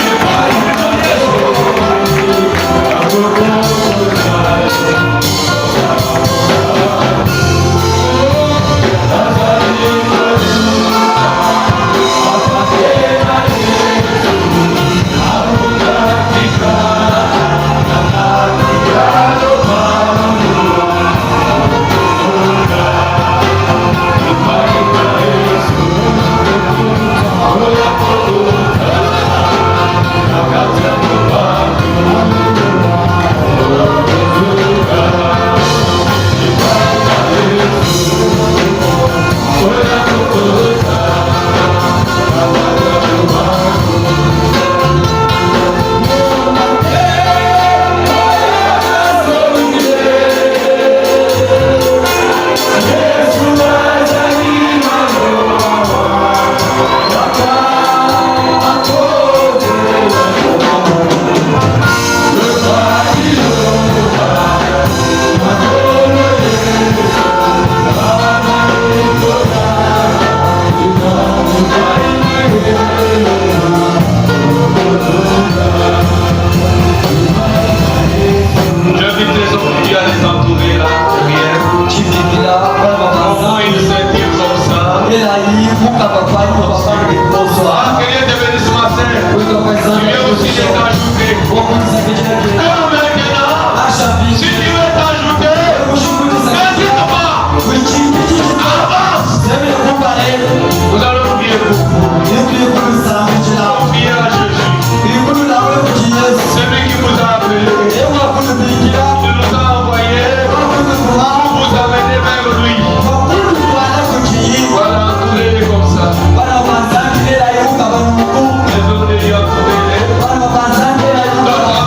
J'invite les hommes de Dieu à les entourer là, derrière. Comment ils se tirent comme ça. Ah, que Dieu te bénisse ma sœur. Tu viens aussi de t'ajouter. Alors maintenant, si tu veux t'ajouter, n'hésite pas. Avance. Nous allons prier pour vous. Confiez à Jésus. C'est lui qui vous a appelé. Il nous a envoyé pour vous amener vers lui. Voilà, entourez-les comme ça. Les autres, entourez-les. D'autres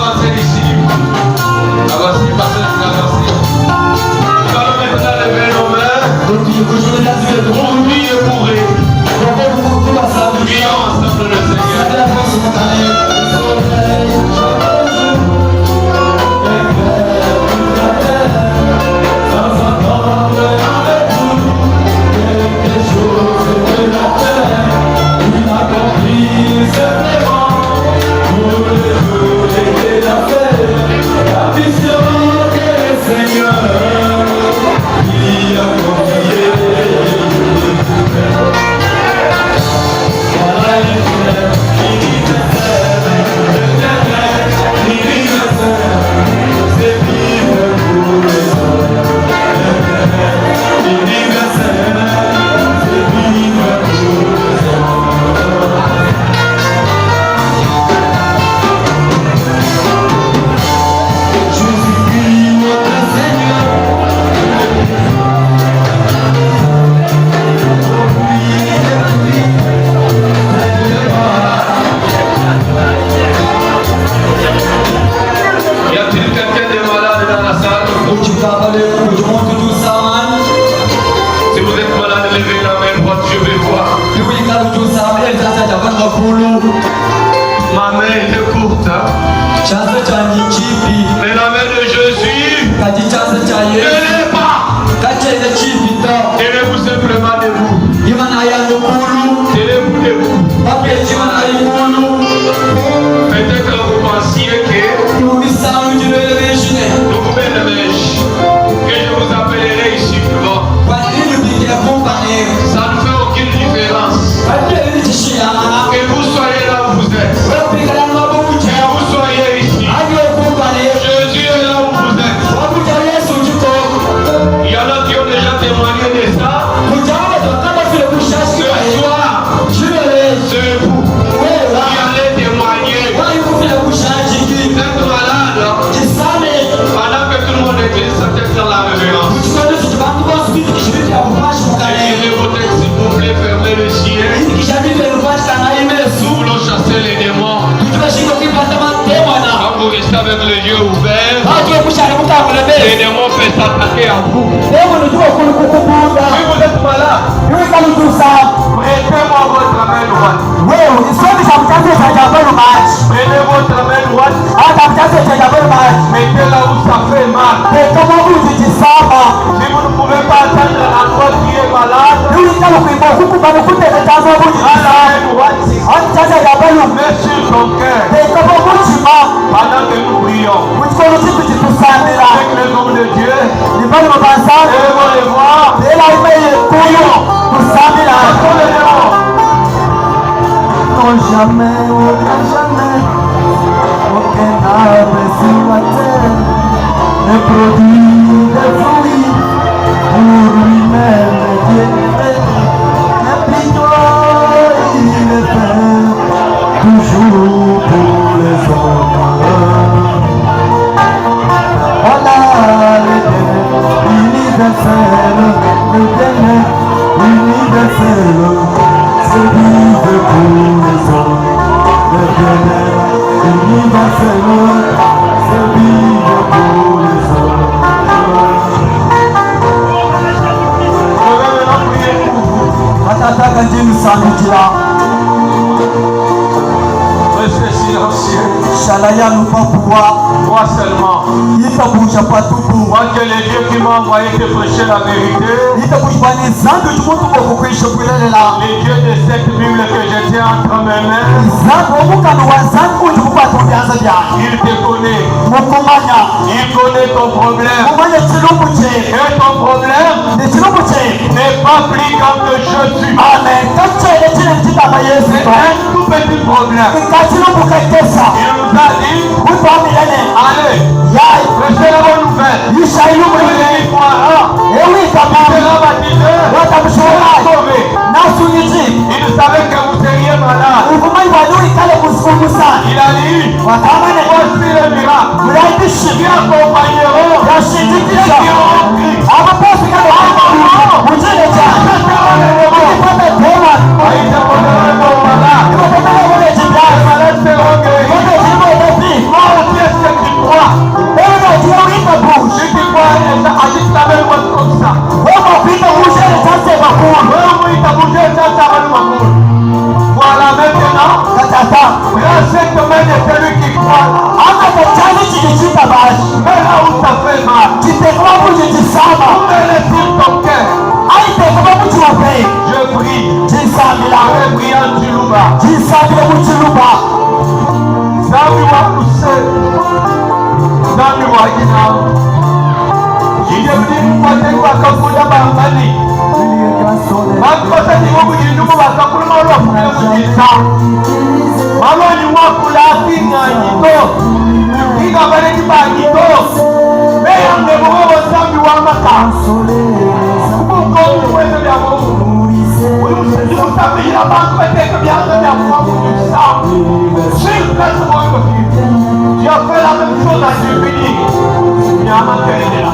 est à vous. Si vous êtes malade, prêtez-moi votre main droite. Prenez votre main droite. Mettez-la où ça fait mal. Si vous ne pouvez pas atteindre la droite qui est malade, à la main droite, mets sur ton cœur. Pendant que nous prions avec les hommes de Dieu, et vous les voir, prions. Non, jamais, aucun arbre sur la terre ne produit des fruits pour lui-même, Dieu mais plutôt il est fait toujours pour les hommes. Voilà universel, le bien universel, c'est vivre pour les hommes. Le bien-être universel, c'est vivre pour les hommes. Atataka Dieu samedira. Restez silencieux. Shalaya nous pas pouvoir. Moi seulement. Il t'a bougé pas tout pour. Moi que les dieux qui m'ont envoyé te prêcher la vérité. Il t'a bougé pas les ans que tu montes pour couper je peux aller là. Les dieux de cette Bible que je tiens entre mes mains. Il te connaît. Il connaît ton problème. Et ton problème n'est pas plus grand que je suis. Amen. C'est un tout petit problème. Il nous a dit, allez, prêchez la bonne nouvelle. Vous allez croire. Il sera baptisé. Il savait que vous seriez malade. Il a dit, voici le miracle. Qui accompagneront ceux qui auront pris. Voilà maintenant, cette main de celui qui croit. Mais là où ça fait mal, vous mettez sur ton cœur. Je prie. Je prie en Chiluba. Zami wa kuse. Zami wa jina. Yiyemdi mkwate kwa kakuda bambali. Makosa ni wogu jinumu wakakulu maru wakule mujisa. Malo ni wakula kinga nyito. Kinga bale kiba nyito. Meya mnebuwe zami wa maka. Kubuko uweze ya wogu. Utamira bantu bateka bianza vya mwamu mujisa. S'il plaît, tu as fait la même chose à Jupiter. Il y a un manqué là.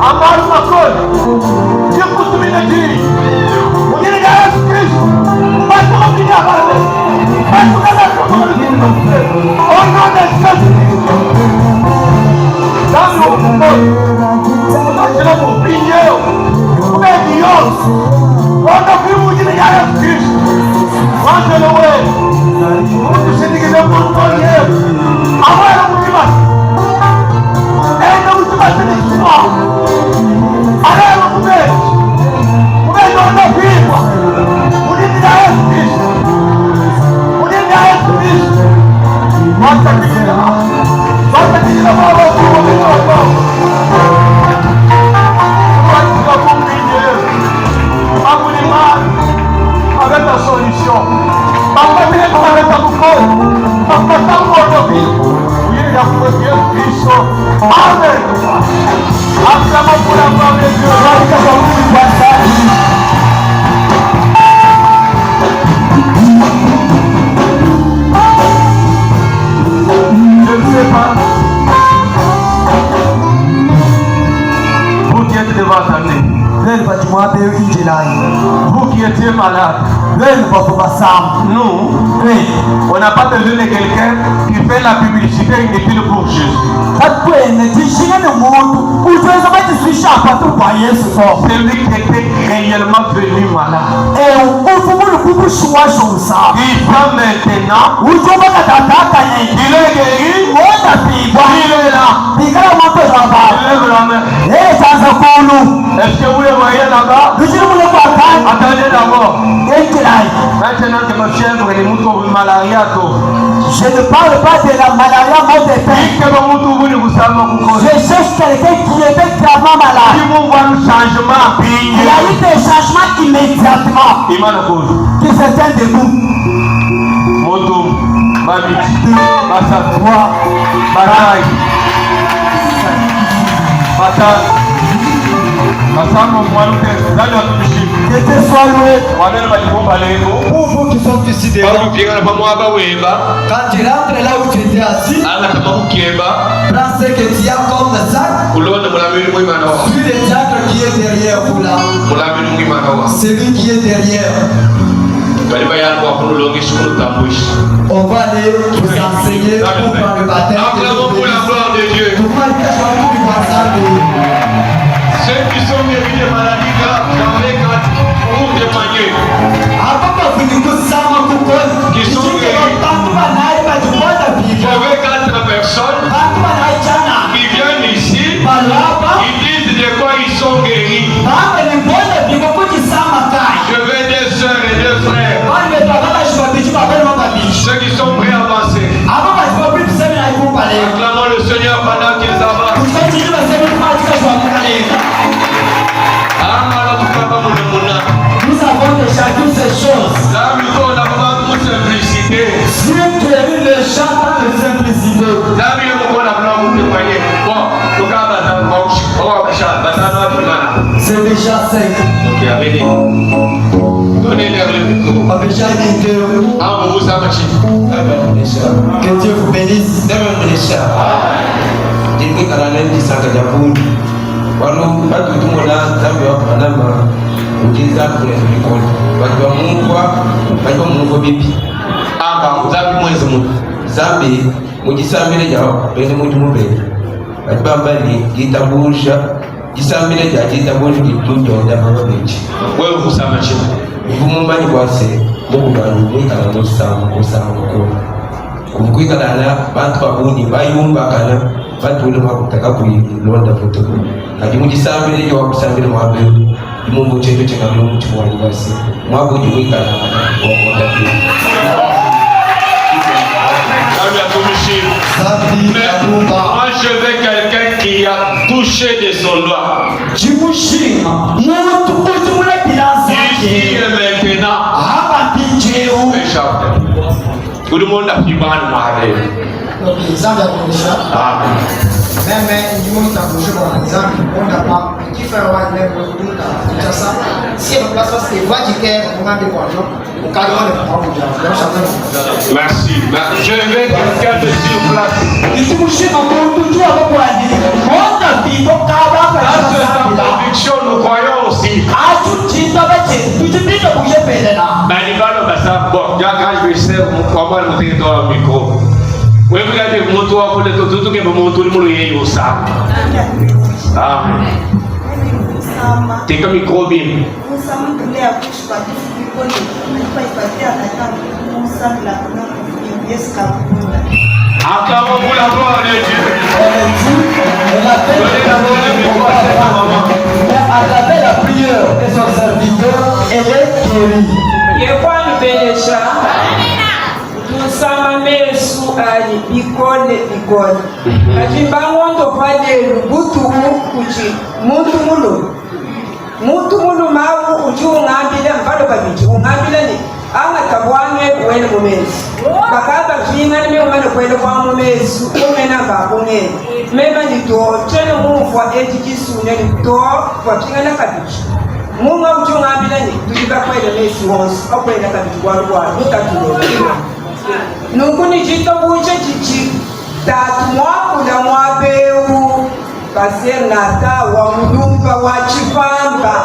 Amar uma coisa, eu costumo dizer, o dia de Jesus Cristo, vai tomar minha barra, vai tomar minha barra, ou não descanse. Sabe o que nós tiramos o pneu, o medioso, quando eu vi o dia de Jesus Cristo, quando eu não é, quando você diz que eu não estou dinheiro, agora eu vou te matar. Arema kubeti umeona vipi ulinda Yesu Kristo mata kila baba kwa mtoto kwa kumbije abulimani avec la solution papa tele kwa leta kuko papa tango ndobi uye ya kwa Yesu Kristo amen. Acclamons pour la gloire de Dieu. malade. Nous, on n'a pas besoin de quelqu'un qui fait la publicité inutile pour Jésus. C'est lui qui était réellement venu malade. Il prend maintenant, il est guéri, il est là. Il lève la main. Est-ce que vous le voyez là-bas? Attendez d'abord. Maintenant que ma fièvre est malaria. Je ne parle pas de la malaria mort de pain. Je cherche quelqu'un qui était gravement malade. Il y a eu des changements immédiatement. Qui se tient debout. Moto, Babiti, Bassatoua, Bataille, Bataille. Pour vous qui sont ici dehors, quand tu rentres là où tu étais assis, prends ce que tu as comme sac, suis le diacre qui est derrière vous là, celui qui est derrière. On va aller vous enseigner pour prendre le baptême. Ceux qui sont guéris de maladies graves, j'aimerais pour témoigner. Qui sont guéris. J'avais 4 personnes qui viennent ici, ils disent de quoi ils sont guéris. Je veux des soeurs et des frères. Ceux qui sont prêts à avancer. Acclamons le Seigneur pendant qu'ils avancent. Nous avons déjà toutes ces choses. Si tu es le chant dans la simplicité. C'est déjà 5. Donnez-leur le micro. Que Dieu vous bénisse. Zambi mujisambire jawo bene muntu mubere atibambali gitabusha gisambire ja gitabusha gitujonda mabechi wewe kusama chini mummanyi kwase mukubantu mwikala musango kumkwikala bantu babuni bayumbakana batule bakutaka kulonda foto kati mujisambire jo wakusambire mwabe imungu cheto chekabyo muchimwani basi mwabuji mwikala wakonda moi je veux quelqu'un qui a touché de son doigt. Ici et maintenant. Tout le monde a pu voir le Amen. Même du monde a bougé pour l'exemple, on n'a pas qui fait un même ça. Si on place parce que voit du cœur, on a des poissons, on carrément les prend. Merci. Je vais quelqu'un de sur place. Il se bouge en toujours avec moi. Dans cette conviction, nous croyons aussi. Mais il va le passer. Bon, quand je vais faire mon combat, je vais dans le micro. Oui, vous regardez, mon toit, pour le tout que mon tour, le monde est au sang. Amen. T'es comme micro bien. Acclamons-vous la gloire de Dieu. Donnez la gloire de Dieu à cette maman. À travers la prière de son serviteur, elle est guérie. Tusama mesu ali bikone ajibangondo pale butu kuchi muntu mulu mawu ujungambile mbalo babiji ungambile ni anga tabwane wele mumezi bakaba jinga ni umane kwele kwa mumezi umena babunge mema ni to chene mufwa ejikisune ni to kwa kinga na kabiji munga ujungambile ni tujiba kwele mezi wonsi akwele kabiji kwa nukatule nukuni jito buche chichi tatu mwakula mwabeu Pasteur Nata wa Mulumba wa Chipanga.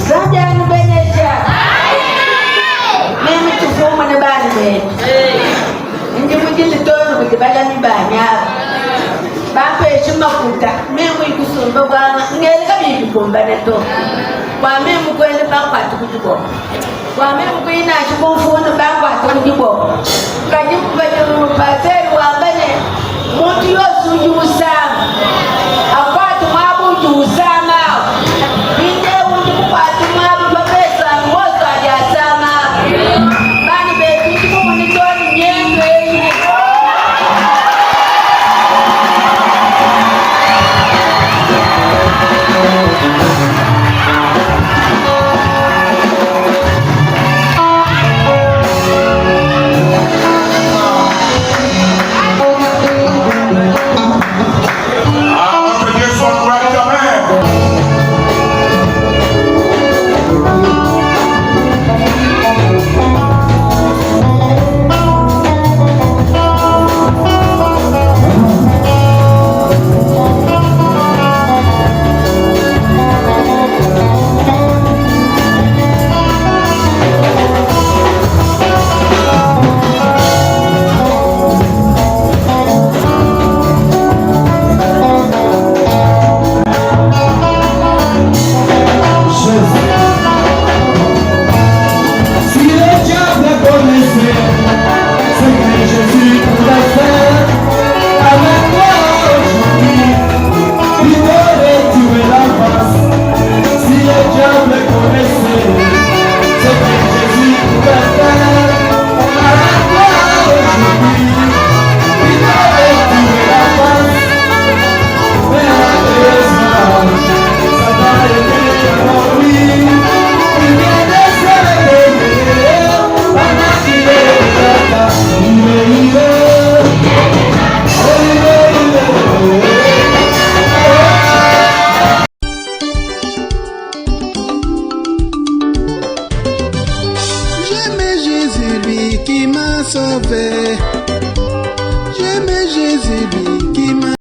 Sajani benesha. Mimi tufuma na bani betu. Ndi mujili tono kutibala mibanya. Bape shimakuta. Mimi kusumba bwana. Ngeli kabibi kumbane to. Kwa mimi kwende bangwa tukujibo. Kwa mimi kuina chikufuno bangwa tukujibo. Kajibu bajibu pateri wambane. Mutu yosu usama. Akwatu mabu usama. Binde undi kupatu mabu papesa mwozo ajasama. Bani betu chiku munitoni nyenge. J'aimais Jésus, lui qui m'a sauvé.